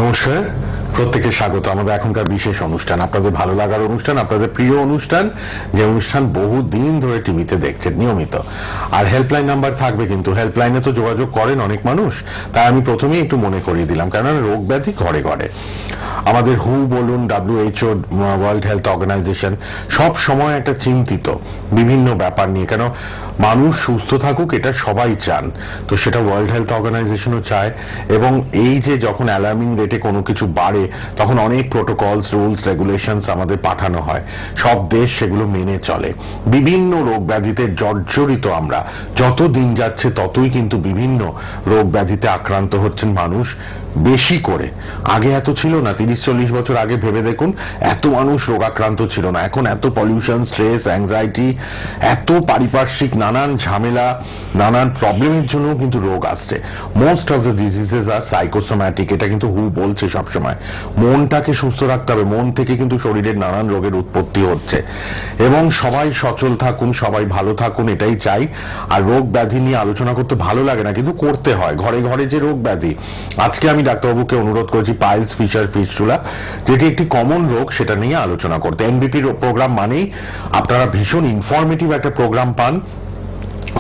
নমস্কার, প্রত্যেককে স্বাগত আমাদের এখনকার বিশেষ অনুষ্ঠান, আপনাদের ভালো লাগার অনুষ্ঠান, আপনাদের প্রিয় অনুষ্ঠান, যে অনুষ্ঠান বহু দিন ধরে টিভিতে দেখছেন নিয়মিত। আর হেল্পলাইন নাম্বার থাকবে, কিন্তু হেল্পলাইনে তো যোগাযোগ করেন অনেক মানুষ, তাই আমি প্রথমেই একটু মনে করিয়ে দিলাম, কেননা রোগ ব্যাধি ঘরে ঘরে। আমাদের হু বলুন, WHO, ওয়ার্ল্ড হেলথ অর্গানাইজেশন সব সময় একটা চিন্তিত বিভিন্ন ব্যাপার নিয়ে, কেন মানুষ সুস্থ থাকুক এটা সবাই চান, তো সেটা ওয়ার্ল্ড হেলথ অর্গানাইজেশনও চায়। এবং এই যে যখন অ্যালার্মিং রেটে কোনো কিছু বাড়ে, তখন অনেক প্রোটোকলস, রুলস, রেগুলেশনস আমাদের পাঠানো হয়, সব দেশ সেগুলো মেনে চলে। বিভিন্ন রোগ ব্যাধিতে জর্জরিত আমরা, যত দিন যাচ্ছে ততই কিন্তু বিভিন্ন রোগ ব্যাধিতে আক্রান্ত হচ্ছেন মানুষ বেশি করে। আগে এত ছিল না, 30-40 বছর আগে ভেবে দেখুন, এত মানুষ রোগাক্রান্ত ছিল না। এখন এত পলিউশন, স্ট্রেস, অ্যাংজাইটি, এত পারিপার্শ্বিক নানান ঝামেলা, নানান প্রবলেমের জন্য কিন্তু রোগ আসছে। Most of the diseases are psychosomatic, এটা কিন্তু হু বলছে সবসময়। মনটাকে সুস্থ রাখতে হবে, মন থেকে কিন্তু শরীরের নানান রোগের উৎপত্তি হচ্ছে। এবং সবাই সচল থাকুন, সবাই ভালো থাকুন, এটাই চাই। আর রোগ ব্যাধি নিয়ে আলোচনা করতে ভালো লাগে না, কিন্তু করতে হয়। ঘরে ঘরে যে রোগ ব্যাধি, আজকে আমি ডাক্তারবাবুকে অনুরোধ করেছি পাইলস, ফিশার, ফিস্টুলা, যেটি একটি কমন রোগ, সেটা নিয়ে আলোচনা করতে। এনবিপির প্রোগ্রাম মানেই আপনারা ভীষণ ইনফরমেটিভ একটা প্রোগ্রাম পান।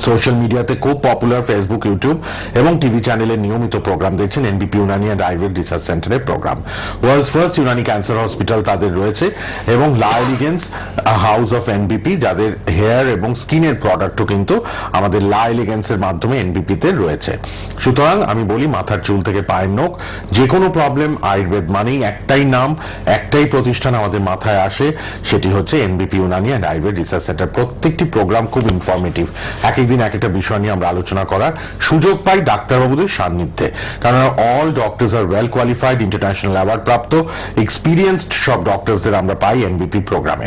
সোশ্যাল মিডিয়াতে খুব পপুলার, ফেসবুক, ইউটিউব এবং টিভি চ্যানেলে নিয়মিত প্রোগ্রাম দেখছেন। NBP Unani and Ayurveda research সেন্টারের programme. World's first Unani cancer hospital তাদের রয়েছে, এবং লা এলিগেন্স হাউস অফ এনবিপি, যাদের হেয়ার এবং স্কিনের প্রোডাক্টও কিন্তু আমাদের লা এলিগেন্সের মাধ্যমে এনবিপিতে রয়েছে। সুতরাং আমি বলি, মাথার চুল থেকে পায়ের নখ, যে কোনো প্রবলেম, আয়ুর্বেদ মানেই একটাই নাম, একটাই প্রতিষ্ঠান আমাদের মাথায় আসে, সেটি হচ্ছে এনবিপি Unani and Ayurveda research centre. প্রত্যেকটি প্রোগ্রাম খুব ইনফরমেটিভ, একদিন এক একটা বিষয় নিয়ে আমরা আলোচনা করার সুযোগ পাই ডাক্তারবাবুদের সান্নিধ্যে, কারণ all doctors are well qualified, international award প্রাপ্ত, এক্সপিরিয়েন্সড সব ডক্টরসদের আমরা পাই এনবিপি প্রোগ্রামে।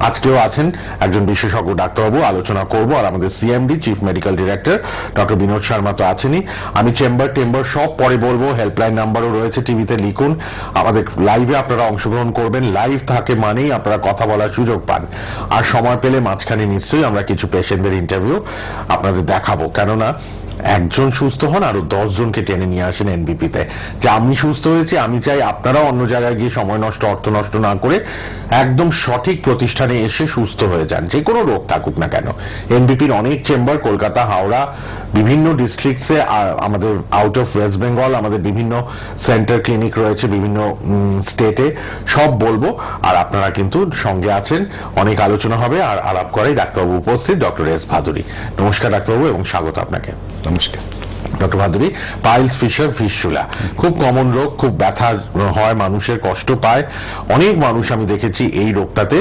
আজকেও আছেন একজন বিশেষজ্ঞ ডাক্তারবাবু, আলোচনা করব। আর আমাদের CMD, chief medical director doctor Binod Sharma তো আছেনই। আমি চেম্বার টেম্বার সব পরে বলবো, হেল্পলাইন নাম্বারও রয়েছে, টিভিতে লিখুন। আমাদের লাইভে আপনারা অংশগ্রহণ করবেন, লাইভ থাকে মানেই আপনারা কথা বলার সুযোগ পান। আর সময় পেলে মাঝখানে নিশ্চয়ই আমরা কিছু পেশেন্টদের ইন্টারভিউ আপনাদের দেখাবো, কেননা একজন সুস্থ হন আরো 10 জনকে টেনে নিয়ে আসেন এনবিপিতে। যে আমি সুস্থ হয়েছি, আমি চাই আপনারাও অন্য জায়গায় গিয়ে সময় নষ্ট, অর্থ নষ্ট না করে একদম সঠিক প্রতিষ্ঠানে এসে সুস্থ হয়ে যান, যে কোনো রোগ থাকুক না কেন। এনবিপির অনেক চেম্বার, কলকাতা, হাওড়া, বিভিন্ন ডিস্ট্রিক্টসে, আমাদের আউট অফ ওয়েস্ট বেঙ্গল আমাদের বিভিন্ন সেন্টার, ক্লিনিক রয়েছে বিভিন্ন স্টেটে, সব বলবো। আর আপনারা কিন্তু সঙ্গে আছেন, অনেক আলোচনা হবে। আর আলাপ করে ডাক্তারবাবু উপস্থিত, ডক্টর এস ভাদুরী। নমস্কার ডাক্তারবাবু, এবং স্বাগত আপনাকে। নমস্কার doctor Bhaduri, piles, fissure, fistula খুব কমন রোগ, খুব ব্যথা হয়, মানুষের কষ্ট পায়। অনেক মানুষ আমি দেখেছি এই রোগটাতে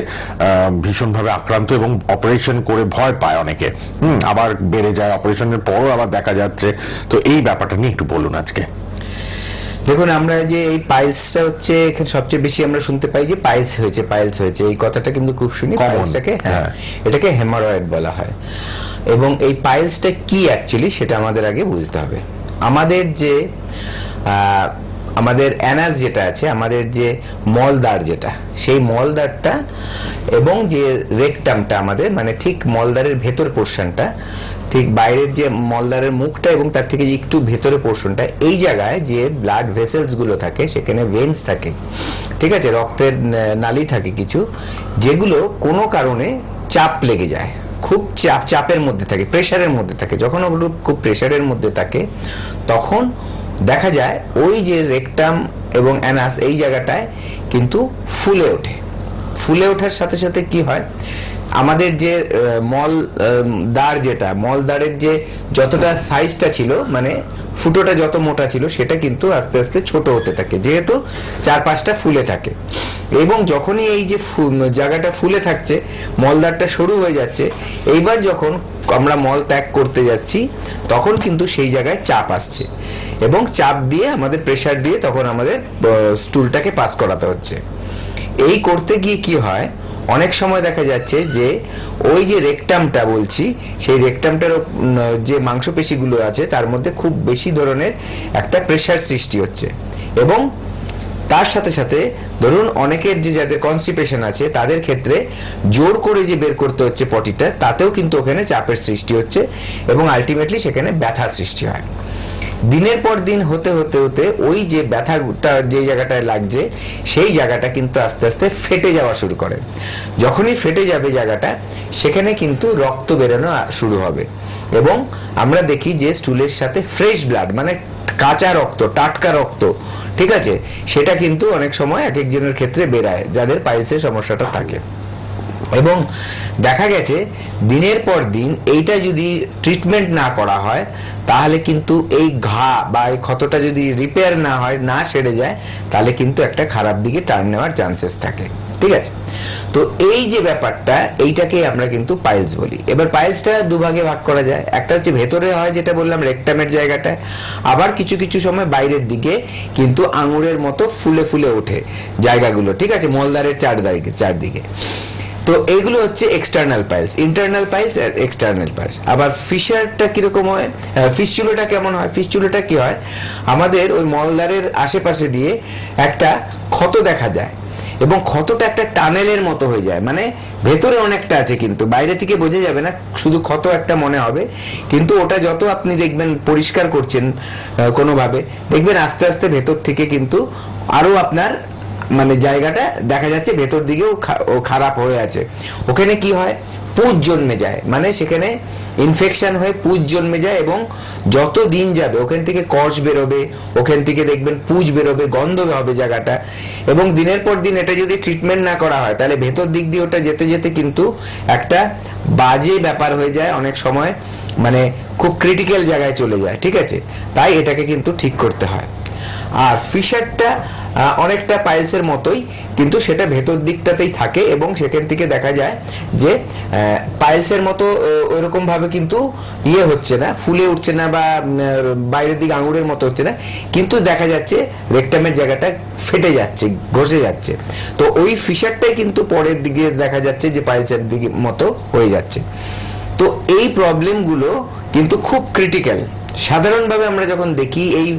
ভীষণভাবে আক্রান্ত, এবং অপারেশন করে ভয় পায় অনেকে, আবার বেড়ে যায়, অপারেশনের পরও আবার দেখা যাচ্ছে। তো এই ব্যাপারটা নিয়ে একটু বলুন আজকে। দেখুন, আমরা যে এই পাইলসটা হচ্ছে এখানে সবচেয়ে বেশি আমরা শুনতে পাই যে পাইলস হয়েছে, এই কথাটা কিন্তু খুব শুনি। পাইলসটাকে, হ্যাঁ, এটাকে হেমারয়েড বলা হয়। এবং এই পাইলসটা কি অ্যাকচুয়ালি, সেটা আমাদের আগে বুঝতে হবে। আমাদের অ্যানাস যেটা আছে, আমাদের যে মলদ্বার, যেটা সেই মলদ্বারটা এবং যে রেকটামটা আমাদের, মানে ঠিক মলদ্বারের ভেতর পোর্শনটা, ঠিক বাইরের যে মলদ্বারের মুখটা এবং তার থেকে একটু ভেতরে পোর্শনটা, এই জায়গায় যে ব্লাড ভেসেলস গুলো থাকে, সেখানে ভেন্স থাকে, ঠিক আছে, রক্তের নালী থাকে কিছু, যেগুলো কোনো কারণে চাপ লেগে যায়, খুব চাপের মধ্যে থাকে, প্রেসারের মধ্যে থাকে। যখন ওগুলো খুব প্রেসারের মধ্যে থাকে, তখন দেখা যায় ওই যে রেকটাম এবং অ্যানাস, এই জায়গাটায় কিন্তু ফুলে ওঠে। ফুলে ওঠার সাথে সাথে কি হয়, আমাদের যে মলদ্বার, যেটা মলদ্বারের যে যতটা সাইজটা ছিল, মানে ফুটোটা যত মোটা ছিল, সেটা কিন্তু আস্তে আস্তে ছোট হতে থাকে, যেহেতু 4-5টা ফুলে থাকে। এবং যখনই এই যে জায়গাটা ফুলে থাকছে, মলদ্বারটা সরু হয়ে যাচ্ছে, এইবার যখন আমরা মল ত্যাগ করতে যাচ্ছি, তখন কিন্তু সেই জায়গায় চাপ আসছে, এবং চাপ দিয়ে আমাদের প্রেসার দিয়ে তখন আমাদের স্টুলটাকে পাস করাতে হচ্ছে। এই করতে গিয়ে কি হয়, অনেক সময় দেখা যাচ্ছে যে ওই যে রেকটামটা বলছি, সেই রেকটামটার যে মাংসপেশিগুলো আছে, তার মধ্যে খুব বেশি ধরনের একটা প্রেসার সৃষ্টি হচ্ছে। এবং তার সাথে সাথে ধরুন অনেকের যে যাদের কনস্টিপেশন আছে, তাদের ক্ষেত্রে জোর করে যে বের করতে হচ্ছে পটিটা, তাতেও কিন্তু ওখানে চাপের সৃষ্টি হচ্ছে, এবং আলটিমেটলি সেখানে ব্যথা সৃষ্টি হয়। দিনের পর দিন হতে হতে হতে ওই যে ব্যথাটা যে জায়গাটায় লাগছে সেই জায়গাটা কিন্তু আস্তে আস্তে ফেটে যাওয়া শুরু করে। যখনই ফেটে যাবে জায়গাটা, সেখানে কিন্তু রক্ত বেরোনো শুরু হবে এবং আমরা দেখি যে স্টুলের সাথে ফ্রেশ ব্লাড মানে কাঁচা রক্ত, টাটকা রক্ত, ঠিক আছে, সেটা কিন্তু অনেক সময় এক একজনের ক্ষেত্রে বেরায় যাদের পাইলসের সমস্যাটা থাকে। এবং দেখা গেছে দিনের পর দিন এইটা যদি ট্রিটমেন্ট না করা হয় তাহলে কিন্তু এই ঘা বা এই ক্ষতটা যদি রিপেয়ার না হয়, না সেরে যায়, তাহলে কিন্তু একটা খারাপ দিকে টার্ন নেওয়ার চান্সেস থাকে, ঠিক আছে। তো এই যে ব্যাপারটা, এইটাকে আমরা কিন্তু পাইলস বলি। এবার পাইলসটা দুভাগে ভাগ করা যায়, একটা হচ্ছে ভেতরে হয় যেটা বললাম রেকটামের জায়গাটায়, আবার কিছু কিছু সময় বাইরের দিকে কিন্তু আঙুরের মতো ফুলে ফুলে ওঠে জায়গাগুলো, ঠিক আছে, মলদ্বারের চারদিকে। তো এইগুলো হচ্ছে এক্সটার্নাল পাইলস, ইন্টারনাল পাইলস আর এক্সটার্নাল পাইলস। আবার ফিশারটা কিরকম হয়, ফিস্চুলাটা কেমন হয়? ফিস্চুলাটা কি হয়, আমাদের ওই মলদ্বারের আশেপাশে দিয়ে একটা ক্ষত দেখা যায় এবং ক্ষতটা একটা টানেলের মতো হয়ে যায়, মানে ভেতরে অনেকটা আছে কিন্তু বাইরে থেকে বোঝা যাবে না, শুধু ক্ষত একটা মনে হবে, কিন্তু ওটা যত আপনি দেখবেন পরিষ্কার করছেন কোনোভাবে, দেখবেন আস্তে আস্তে ভেতর থেকে কিন্তু আরো আপনার মানে জায়গাটা দেখা যাচ্ছে ভেতর দিকেও খারাপ হয়ে আছে। ওখানে কি হয়, পুঁজ জন্মে যায়, মানে সেখানে ইনফেকশন হয়ে পুঁজ জন্মে যায় এবং যত দিন যাবে ওখান থেকে কষ বেরোবে, ওখান থেকে দেখবেন পুঁজ বেরোবে, গন্ধ হবে জায়গাটা, এবং দিনের পর দিন এটা যদি ট্রিটমেন্ট না করা হয় তাহলে ভেতর দিক দিয়ে ওটা যেতে যেতে কিন্তু একটা বাজে ব্যাপার হয়ে যায়, অনেক সময় মানে খুব ক্রিটিক্যাল জায়গায় চলে যায়, ঠিক আছে। তাই এটাকে কিন্তু ঠিক করতে হয়। আর ফিশারটা অনেকটা পাইলসের মতোই, কিন্তু সেটা ভেতর দিকটাতেই থাকে এবং সেখান থেকে দেখা যায় যে পাইলসের মতো ওইরকম ভাবে কিন্তু ইয়ে হচ্ছে না, ফুলে উঠছে না বা বাইরের দিকে আঙুরের মতো হচ্ছে না, কিন্তু দেখা যাচ্ছে রেকটামের জায়গাটা ফেটে যাচ্ছে, ঘষে যাচ্ছে। তো ওই ফিশারটাই কিন্তু পরের দিকে দেখা যাচ্ছে যে পাইলসের দিকে মতো হয়ে যাচ্ছে। তো এই প্রবলেমগুলো কিন্তু খুব ক্রিটিক্যাল। সাধারণভাবে আমরা যখন দেখি এই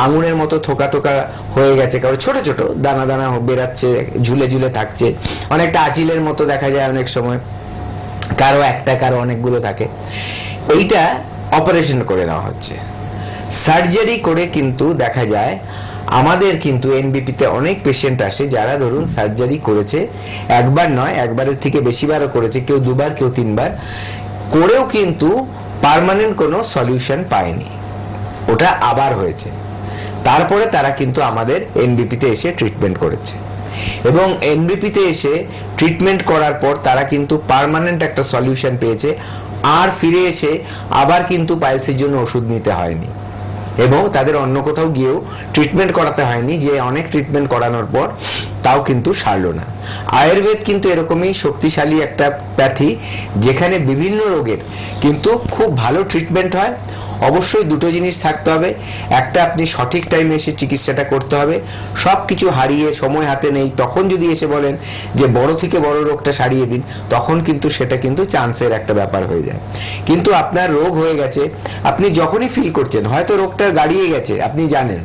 আঙুরের মতো থোকা থোকা হয়ে গেছে, কারো ছোট ছোট দানা দানা বেরাচ্ছে, ঝুলে ঝুলে থাকছে, অনেকটা আঁচিলের মতো দেখা যায় অনেক সময়, কারো একটা কারো অনেকগুলো থাকে, এইটা অপারেশন করে নেওয়া হচ্ছে। সার্জারি করে কিন্তু দেখা যায় আমাদের কিন্তু এনবিপিতে অনেক পেশেন্ট আসে যারা ধরুন সার্জারি করেছে, একবার নয়, একবারের থেকে বেশিবারও করেছে, কেউ দুবার কেউ তিনবার করেও কিন্তু পার্মানেন্ট কোনো সলিউশন পায়নি, ওটা আবার হয়েছে। তারপরে তারা কিন্তু আমাদের এনবিপিতে এসে ট্রিটমেন্ট করেছে এবং এনবিপিতে এসে ট্রিটমেন্ট করার পর তারা কিন্তু পার্মানেন্ট একটা সলিউশন পেয়েছে, আর ফিরে এসে আবার কিন্তু পাইলসের জন্য ওষুধ নিতে হয়নি এবং তাদের অন্য কোথাও গিয়েও ট্রিটমেন্ট করাতে হয়নি, যে অনেক ট্রিটমেন্ট করানোর পর তাও কিন্তু সারলো না। আয়ুর্বেদ কিন্তু এরকমই শক্তিশালী একটা প্যাথি, যেখানে বিভিন্ন রোগের কিন্তু খুব ভালো ট্রিটমেন্ট হয়। অবশ্যই দুটো জিনিস থাকতে হবে, একটা আপনি সঠিক টাইমে এসে চিকিৎসাটা করতে হবে। সব কিছু হারিয়ে সময় হাতে নেই, তখন যদি এসে বলেন যে বড় থেকে বড় রোগটা সারিয়ে দিন, তখন কিন্তু সেটা কিন্তু চান্সের একটা ব্যাপার হয়ে যায়। কিন্তু আপনার রোগ হয়ে গেছে, আপনি যখনই ফিল করছেন হয়তো রোগটা গাড়িয়ে গেছে, আপনি জানেন,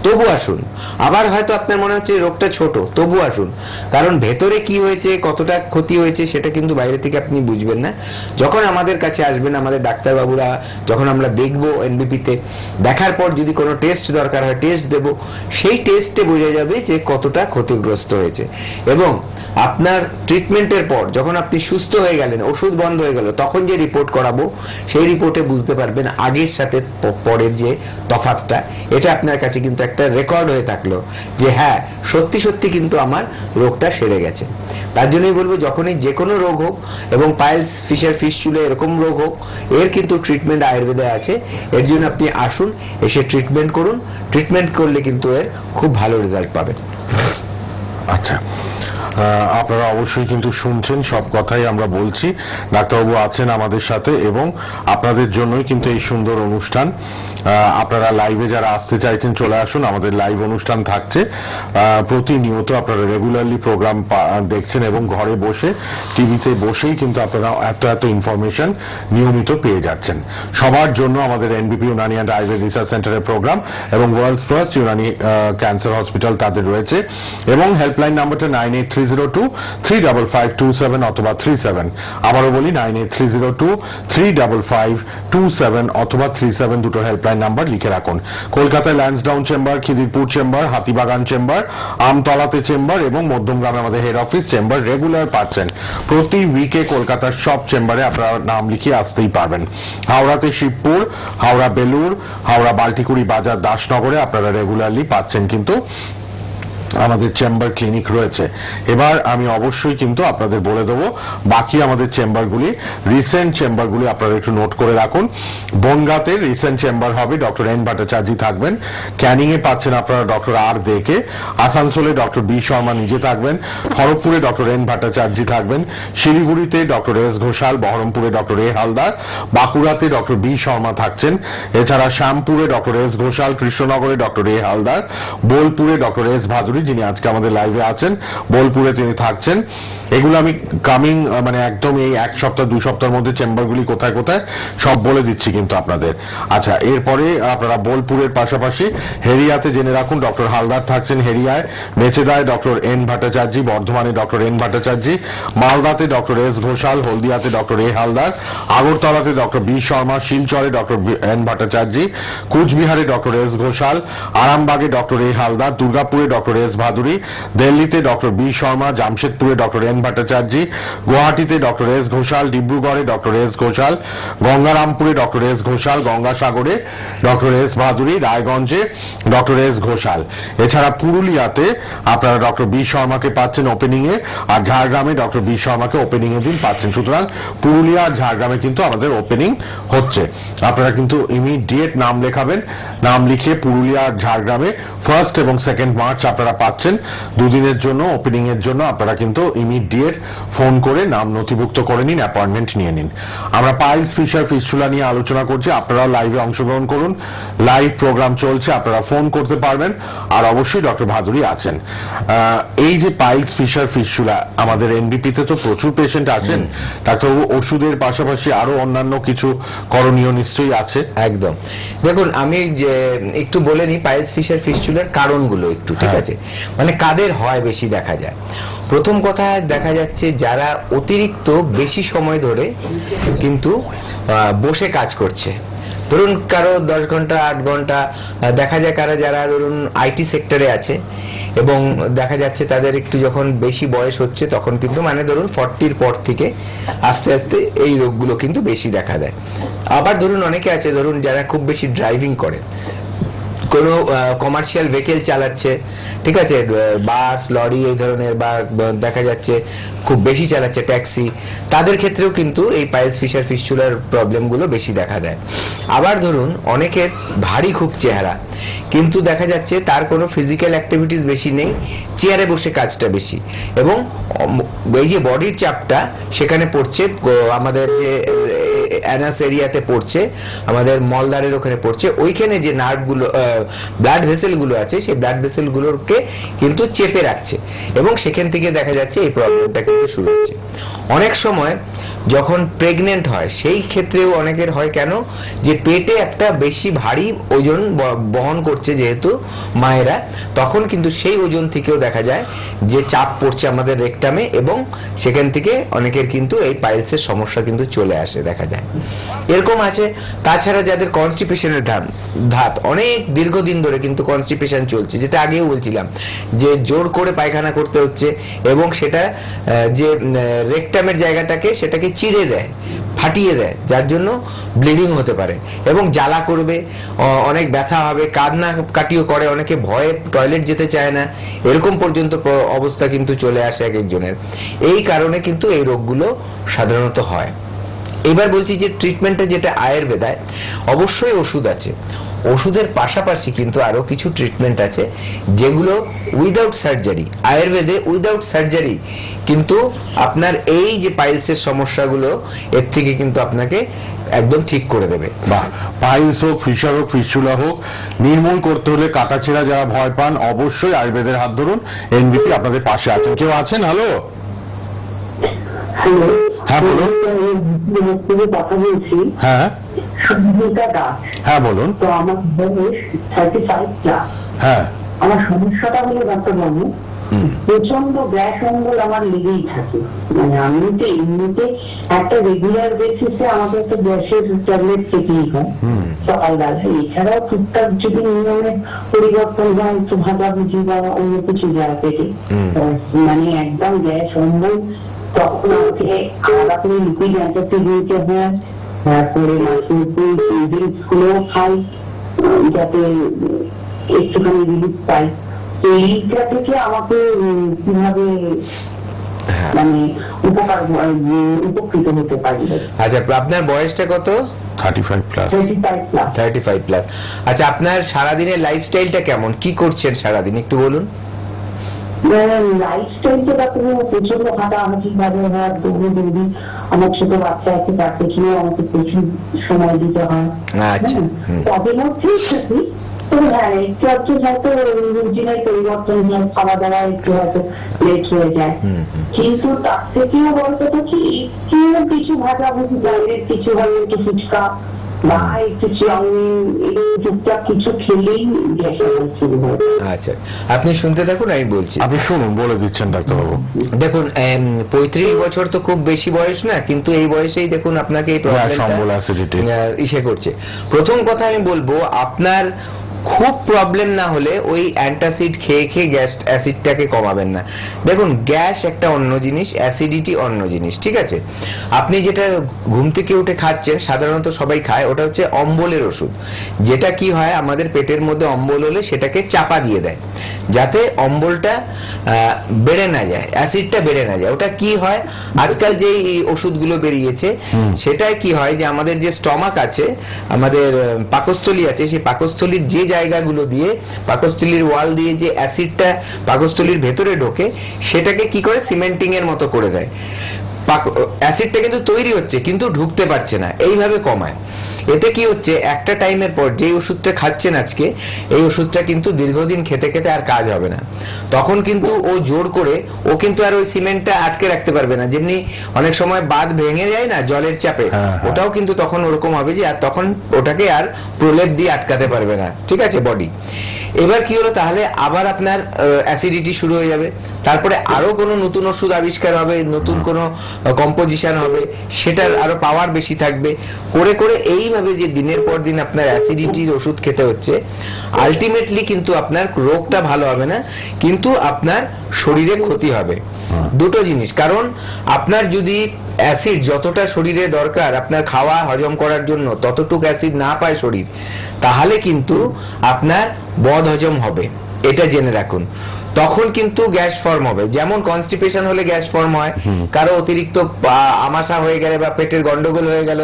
তবু আসুন। আবার হয়তো আপনার মনে হচ্ছে রোগটা ছোট, তবু আসুন, কারণ ভেতরে কি হয়েছে, কতটা ক্ষতি হয়েছে সেটা কিন্তু বাইরে থেকে আপনি বুঝবেন না। যখন আমাদের কাছে আসবেন, আমাদের ডাক্তারবাবুরা যখন আমরা দেখবো এনবিপিতে, দেখার পর যদি কোনো টেস্ট দরকার হয় টেস্ট দেব, সেই টেস্টে বোঝা যাবে যে কতটা ক্ষতিগ্রস্ত হয়েছে। এবং আপনার ট্রিটমেন্টের পর যখন আপনি সুস্থ হয়ে গেলেন, ওষুধ বন্ধ হয়ে গেল, তখন যে রিপোর্ট করাবো সেই রিপোর্টে বুঝতে পারবেন আগের সাথে পরের যে তফাৎটা, এটা আপনার কাছে কিন্তু একটা রেকর্ড হয়ে থাকলো যে হ্যাঁ সত্যি সত্যি কিন্তু আমার রোগটা সেরে গেছে। তার জন্যই বলবো, যখনই যে কোনো রোগ হোক, এবং পাইলস, ফিশার, ফিস্চুলা এরকম রোগ হোক, এর কিন্তু ট্রিটমেন্ট আয়ুর্বেদে আছে। এর জন্য আপনি আসুন, এসে ট্রিটমেন্ট করুন, ট্রিটমেন্ট করলে কিন্তু এর খুব ভালো রেজাল্ট পাবেন। আচ্ছা, আপনারা অবশ্যই কিন্তু শুনছেন, সব কথাই আমরা বলছি, ডাক্তারবাবু আছেন আমাদের সাথে এবং আপনাদের জন্যই কিন্তু এই সুন্দর অনুষ্ঠান। আপনারা লাইভে যারা আসতে চাইছেন চলে আসুন, আমাদের লাইভ অনুষ্ঠান থাকছে প্রতিনিয়ত, আপনারা রেগুলারলি প্রোগ্রাম দেখছেন এবং ঘরে বসে টিভিতে বসেই কিন্তু আপনারা এত এত ইনফরমেশন নিয়মিত পেয়ে যাচ্ছেন। সবার জন্য আমাদের NBP Unani and Ayurveda research সেন্টারের প্রোগ্রাম এবং world's first Unani cancer hospital তাদের রয়েছে, এবং হেল্পলাইন নাম্বারটা 9838 9830235527 অথবা 37। আবারও বলি 9830235527 অথবা 37 দুটো হেল্পলাইন নাম্বার লিখে রাখুন। কলকাতায় Lansdowne chamber, Khidirpur chamber, Hatibagan chamber, আমতলাতে চেম্বার এবং মধ্যমগ্রামে আমাদের হেড অফিস চেম্বার রেগুলার পাচ্ছেন। প্রতি উইকে কলকাতার সব চেম্বারে আপনারা নাম লিখিয়ে আসতেই পারবেন। হাওড়াতে শিবপুর, হাওড়া বেলুর, হাওড়া বাল্টিকুড়ি বাজার, দাসনগরে আপনারা রেগুলারলি পাচ্ছেন কিন্তু আমাদের চেম্বার ক্লিনিক রয়েছে। এবার আমি অবশ্যই কিন্তু আপনাদের বলে দেবো বাকি আমাদের চেম্বারগুলি, রিসেন্ট চেম্বারগুলি আপনারা একটু নোট করে রাখুন। বনগাঁতে রিসেন্ট চেম্বার হবে, ডক্টর এন ভট্টাচার্য থাকবেন। ক্যানিং এ পাচ্ছেন আপনারা ডক্টর আর দেকে। আসানসোলে ডক্টর বি শর্মা নিজে থাকবেন। খড়গপুরে ডক্টর এন ভট্টাচার্য থাকবেন। শিলিগুড়িতে ডক্টর এস ঘোষাল, বহরমপুরে ডক্টর এ হালদার, বাঁকুড়াতে ডক্টর বি শর্মা থাকছেন। এছাড়া শ্যামপুরে ডক্টর এস ঘোষাল, কৃষ্ণনগরে ডক্টর এ হালদার, বোলপুরে ডক্টর এস ভাদুরী যিনি আজকে আমাদের লাইভে আছেন, বোলপুরে তিনি থাকছেন। এগুলো আমি কামিং মানে একদম এই এক সপ্তাহ 2 সপ্তাহের মধ্যে চেম্বারগুলি কোথায় কোথায় সব বলে দিচ্ছি কিন্তু আপনাদের। আচ্ছা, এরপরে আপনারা বোলপুরের পাশাপাশি হেরিয়াতে জেনে রাখুন ডক্টর হালদার থাকছেন হেরিয়ায়। মেচেদায় ডক্টর এন ভট্টাচার্য, বর্ধমানে ডক্টর এন ভট্টাচার্য, মালদাতে ডক্টর এস ঘোষাল, হলদিয়াতে ডক্টর এ হালদার, আগরতলাতে ডক্টর বি শর্মা, শিলচরে ডক্টর এন ভট্টাচার্য, কুচবিহারে ডক্টর এস ঘোষাল, আরামবাগে ডক্টর এ হালদার, দুর্গাপুরে ডক্টর এস ভাদুরী, দিল্লিতে ডক্টর বি শর্মা, জামশেদপুরে ডক্টর এন ভট্টাচার্য, গুয়াহাটিতে ডক্টর এস ঘোষাল, ডিব্রুগড়ে ডক্টর এস ঘোষাল, গঙ্গারামপুরে ডক্টর এস ঘোষাল, গঙ্গাসাগরে ডক্টর এস ভাদুরী, রায়গঞ্জে ডক্টর এস ঘোষাল। এছাড়া পুরুলিয়াতে আপনারা ডক্টর বি শর্মাকে পাচ্ছেন ওপেনিং এ, আর ঝাড়গ্রামে ডক্টর বি শর্মাকে ওপেনিং এ দিন পাচ্ছেন। সুতরাং পুরুলিয়া আর ঝাড়গ্রামে কিন্তু আমাদের ওপেনিং হচ্ছে। আপনারা কিন্তু ইমিডিয়েট নাম লেখাবেন। নাম লিখে পুরুলিয়া আর ঝাড়গ্রামে 1 এবং 2 মার্চ আপনারা পাচ্ছেন। দুদিনের জন্য ওপেনিং এর জন্য আপনারা কিন্তু ইমিডিয়েট ফোন করে নাম নথিভুক্ত করে নিন, অ্যাপয়েন্টমেন্ট নিয়ে নিন। আমরা পাইলস, ফিশার, ফিস্টুলা নিয়ে আলোচনা করছি। আপনারাও লাইভে অংশগ্রহণ করুন। লাইভ প্রোগ্রাম চলছে, আপনারা ফোন করতে পারবেন। আর অবশ্যই ডক্টর ভাদুরী আছেন। এই যে পাইলস, ফিশার, ফিস্টুলা, আমাদের এনবিপি তে তো প্রচুর পেশেন্ট আছেন ডাক্তারবাবু। ওষুধের পাশাপাশি আরো অন্যান্য কিছু করণীয় নিশ্চয়ই আছে। একদম, দেখুন আমি যে একটু বলে নিই পাইলস, ফিশার, ফিস্টুলার কারণগুলো একটু, ঠিক আছে? মানে কাদের হয় বেশি দেখা যায়। প্রথম কথা দেখা যাচ্ছে যারা অতিরিক্ত বেশি সময় ধরে কিন্তু বসে কাজ করছে। ধরুন কারো 10 ঘন্টা 8 ঘন্টা, দেখা যায় কারা যারা ধরুন আইটি সেক্টরে আছে এবং দেখা যাচ্ছে তাদের একটু যখন বেশি বয়স হচ্ছে তখন কিন্তু মানে ধরুন 40-র পর থেকে আস্তে আস্তে এই রোগগুলো কিন্তু বেশি দেখা দেয়। আবার ধরুন অনেকে আছে ধরুন যারা খুব বেশি ড্রাইভিং করে, কোনো কমার্শিয়াল ভেহিকেল চালাচ্ছে, ঠিক আছে, বাস, লরি এই ধরনের, বা দেখা যাচ্ছে খুব বেশি চালাচ্ছে ট্যাক্সি, তাদের ক্ষেত্রেও কিন্তু এই পাইলস, ফিশার, ফিস্টুলার প্রবলেমগুলো বেশি দেখা দেয়। আবার ধরুন অনেকের ভারী খুব চেহারা, কিন্তু দেখা যাচ্ছে তার কোনো ফিজিক্যাল অ্যাক্টিভিটিস বেশি নেই, চেয়ারে বসে কাজটা বেশি, এবং এই যে বডির চাপটা সেখানে পড়ছে আমাদের যে অ্যানাস এরিয়াতে পড়ছে, আমাদের মলদ্বারের ওখানে পড়ছে, ওইখানে যে নার্ভগুলো, ব্লাড ভেসেলগুলো আছে, সেই ব্লাড ভেসেলগুলোকে কিন্তু চেপে রাখছে, এবং সেখান থেকে দেখা যাচ্ছে এই প্রবলেমটা কিন্তু শুরু হচ্ছে। অনেক সময় যখন প্রেগনেন্ট হয় সেই ক্ষেত্রেও অনেকের হয় কেন, যে পেটে একটা বেশি ভারী ওজন বহন করছে যেহেতু মায়েরা, তখন কিন্তু সেই ওজন থেকেও দেখা যায় যে চাপ পড়ছে আমাদের রেকটামে, এবং সেখান থেকে অনেকের কিন্তু এই পাইলসের সমস্যা কিন্তু চলে আসে দেখা যায়। এরকম আছে। তাছাড়া যাদের কনস্টিপেশনের ধাত অনেক দীর্ঘদিন ধরে কিন্তু কনস্টিপেশন চলছে, যেটা আগেও বলছিলাম যে জোর করে পায়খানা করতে হচ্ছে, এবং সেটা যে রেকটামের জায়গাটাকে সেটাকে চিড়ে দেয়, ফাটিয়ে দেয়, যার জন্য ব্লিডিং হতে পারে এবং জ্বালা করবে, অনেক ব্যথা হবে, কান্না কাটিও করে, অনেকে ভয়ে টয়লেট যেতে চায় না, এরকম পর্যন্ত অবস্থা কিন্তু চলে আসে এক একজনের। এই কারণে কিন্তু এই রোগগুলো সাধারণত হয়। এবার বলছি যে ট্রিটমেন্টে যেটা আয়ুর্বেদায় অবশ্যই ওষুধ আছে, ওষুধের পাশাপাশি কিন্তু আরো কিছু ট্রিটমেন্ট আছে যেগুলো উইদাউট সার্জারি, আয়ুর্বেদে উইদাউট সার্জারি কিন্তু আপনার এই যে পাইলসের সমস্যাগুলো এর থেকে কিন্তু আপনাকে একদম ঠিক করে দেবে। বা পাইলস হোক, ফিশার হোক, ফিস্টুলা হোক, নির্মূল করতে হলে কাটাছেঁড়া যারা ভয় পান অবশ্যই আয়ুর্বেদের হাত ধরুন। এনবিপি আপনাদের পাশে আছেন। কেউ আছেন? হ্যালো, হ্যাঁ বলুন। হ্যাঁ হ্যাঁ বলুন। তো আমার বয়স 35+। হ্যাঁ, আমার সমস্যাটা হলো ডাক্তারবাবু, প্রচন্ড গ্যাস অম্বল আমার লেগেই থাকে। মানে আমি তো এমনিতে একটা রেগুলার বেসিসে আমাকে একটা গ্যাসের ট্যাবলেট খেতেই হয় সকালবেলা। এছাড়াও টুকটাক যদি নিয়মে পরিবর্তন হয়, একটু ভাজাভুজি বা অন্য কিছু যায় পেটে, মানে একদম গ্যাস অম্বল, তখন আমাকে আলাদা করে লিকুইড অ্যান্টাসিড নিতে হয়। তারপরে মাসের ড্রিঙ্কস গুলোও খাই যাতে একটুখানি রিলিফ পাই। এইটা থেকে আমাকে কিভাবে মানে উপকৃত হতে পারি? আচ্ছা, আপনার বয়সটা কত? 35 প্লাস। 35 প্লাস। আচ্ছা, আপনার সারাদিনের লাইফস্টাইলটা কেমন, কি করছেন সারাদিন একটু বলুন। লাইফস্টাইলটা দেখো প্রচন্ড হাঁটাহাঁটি ভাবে হয়, দৌড়ি। আমার ছোট বাচ্চা আছে, তার পেছনেও আমাকে প্রচুর সময় দিতে হয়। আচ্ছা, তবে মধ্যেই থাকি। হ্যাঁ, একটু একটু হয়তো রুটিনের পরিবর্তন হয়, খাওয়া দাওয়া একটু হয়তো লেট হয়ে যায়, কিন্তু তার থেকেও বলতে কি একটু কিছু ভাজাভুজি, বাইরের কিছু হয়, একটু ফুচকা বা একটু চাউমিন, টুকটাক কিছু খেলেই গ্যাসের শুরু হয়। আচ্ছা, আপনি শুনতে থাকুন, আমি বলছি। আপনি শুনুন, বলে দিচ্ছেন ডাক্তারবাবু। দেখুন, 35 বছর তো খুব বেশি বয়স না, কিন্তু এই বয়সেই দেখুন আপনাকে এই প্রবলেমটা ইসে করছে। প্রথম কথা আমি বলবো, আপনার খুব প্রবলেম না হলে ওই অ্যান্টাসিড খেয়ে খেয়ে গ্যাস অ্যাসিডটাকে কমাবেন না। দেখুন, গ্যাস একটা অন্য জিনিস, অ্যাসিডিটি অন্য জিনিস, ঠিক আছে? আপনি যেটা ঘুম থেকে উঠে খাচ্ছেন, সাধারণত সবাই খায়, ওটা হচ্ছে অম্বলের ওষুধ। যেটা কি হয়, আমাদের পেটের মধ্যে অম্বল হলে সেটাকে চাপা দিয়ে দেয়, যাতে অম্বলটা বেড়ে না যায়, অ্যাসিডটা বেড়ে না যায়। ওটা কি হয়, আজকাল যে ওষুধগুলো বেরিয়েছে সেটাই কি হয় যে আমাদের যে স্টমাক আছে, আমাদের পাকস্থলী আছে, সেই পাকস্থলীর যে জায়গাগুলো দিয়ে, পাকস্থলীর ওয়াল দিয়ে যে অ্যাসিডটা পাকস্থলীর ভেতরে ঢোকে, সেটাকে কি করে সিমেন্টিং এর মতো করে দেয়। অ্যাসিডটা কিন্তু তৈরি হচ্ছে কিন্তু ঢুকতে পারছে না, এইভাবে কমায়। এতে কি হচ্ছে, একটা টাইমের পর যে ওষুধটা খাচ্ছেন আজকে, এই ওষুধটা কিন্তু দীর্ঘদিন খেতে খেতে আর কাজ হবে না। তখন কিন্তু ও জোর করে, ও কিন্তু আর ওই সিমেন্টটা আটকে রাখতে পারবে না। যেমনি অনেক সময় বাঁধ ভেঙে যায় না জলের চাপে, ওটাও কিন্তু তখন ওরকম হবে যে আর তখন ওটাকে আর প্রলেপ দিয়ে আটকাতে পারবে না, ঠিক আছে বডি। এবার কি হলো, তাহলে আবার আপনার অ্যাসিডিটি শুরু হয়ে যাবে। তারপরে আরো কোনো নতুন ওষুধ আবিষ্কার হবে, নতুন কোনো কম্পোজিশন হবে, সেটার আরো পাওয়ার বেশি থাকবে। করে করে এইভাবে যে দিনের পর দিন আপনার অ্যাসিডিটির ওষুধ খেতে হচ্ছে, আলটিমেটলি কিন্তু আপনার রোগটা ভালো হবে না, কিন্তু আপনার শরীরে ক্ষতি হবে। দুটো জিনিস, কারণ আপনার যদি অ্যাসিড যতটা শরীরে দরকার আপনার খাওয়া হজম করার জন্য, ততটুকু অ্যাসিড না পায় শরীর, তাহলে কিন্তু আপনার বদ হজম হবে, এটা জেনে রাখুন। তখন কিন্তু গ্যাস ফর্ম হবে। যেমন কনস্টিপেশন হলে গ্যাস ফর্ম হয়, কারো অতিরিক্ত আমাশা হয়ে গেলে বা পেটের গন্ডগোল হয়ে গেল,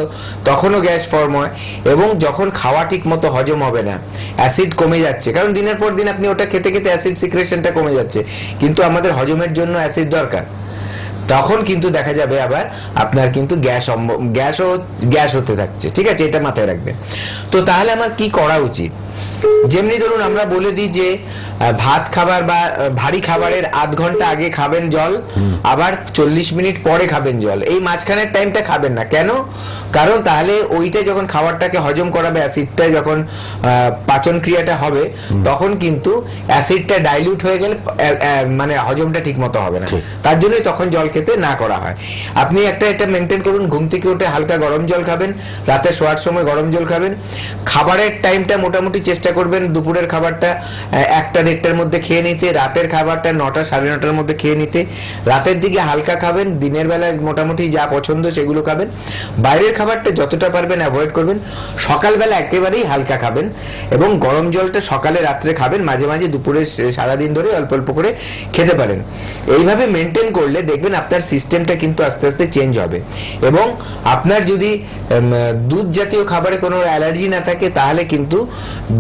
তখনও গ্যাস ফর্ম হয়। এবং যখন খাওয়া ঠিক মতো হজম হবে না, অ্যাসিড কমে যাচ্ছে, কারণ দিনের পর দিন আপনি ওটা খেতে খেতে অ্যাসিড সিক্রেশনটা কমে যাচ্ছে, কিন্তু আমাদের হজমের জন্য অ্যাসিড দরকার, তখন কিন্তু দেখা যাবে আবার আপনার কিন্তু গ্যাস হতে থাকছে, ঠিক আছে? এটা মাথায় রাখবেন। তো তাহলে আমার কি করা উচিত? যেমনি ধরুন আমরা বলে দিই যে ভাত খাবার বা ভারী খাবারের আধ ঘন্টা আগে খাবেন জল, আবার 40 মিনিট পরে খাবেন জল, এই মাঝখানের টাইমটা খাবেন না। কেন? কারণ তাহলে ওইটা যখন খাবারটাকে হজম করাবে, অ্যাসিডটা যখন পাচন ক্রিয়াটা হবে, তখন কিন্তু অ্যাসিডটা ডাইলিউট হয়ে গেলে মানে হজমটা ঠিক মতো হবে না। তার জন্যই তখন জল খেতে না করা হয়। আপনি এটা মেনটেন করুন, ঘুম থেকে উঠে হালকা গরম জল খাবেন, রাতে শোয়ার সময় গরম জল খাবেন। খাবারের টাইমটা মোটামুটি চেষ্টা করবেন দুপুরের খাবারটা 1টা-1:30টার মধ্যে খেয়ে নিতে, রাতের খাবারটা 9টা সাড়ে 9টার মধ্যে খেয়ে নিতে। রাতের দিকে হালকা খাবেন, দিনের বেলায় মোটামুটি যা পছন্দ সেগুলো খাবেন। বাইরের খাবারটা যতটা পারবেন অ্যাভয়েড করবেন। সকালবেলা একেবারেই হালকা খাবেন এবং গরম জলটা সকালে রাত্রে খাবেন, মাঝে মাঝে দুপুরে সারাদিন ধরে অল্প অল্প করে খেতে পারেন। এইভাবে মেনটেন করলে দেখবেন আপনার সিস্টেমটা কিন্তু আস্তে আস্তে চেঞ্জ হবে। এবং আপনার যদি দুধ জাতীয় খাবারে কোনো অ্যালার্জি না থাকে, তাহলে কিন্তু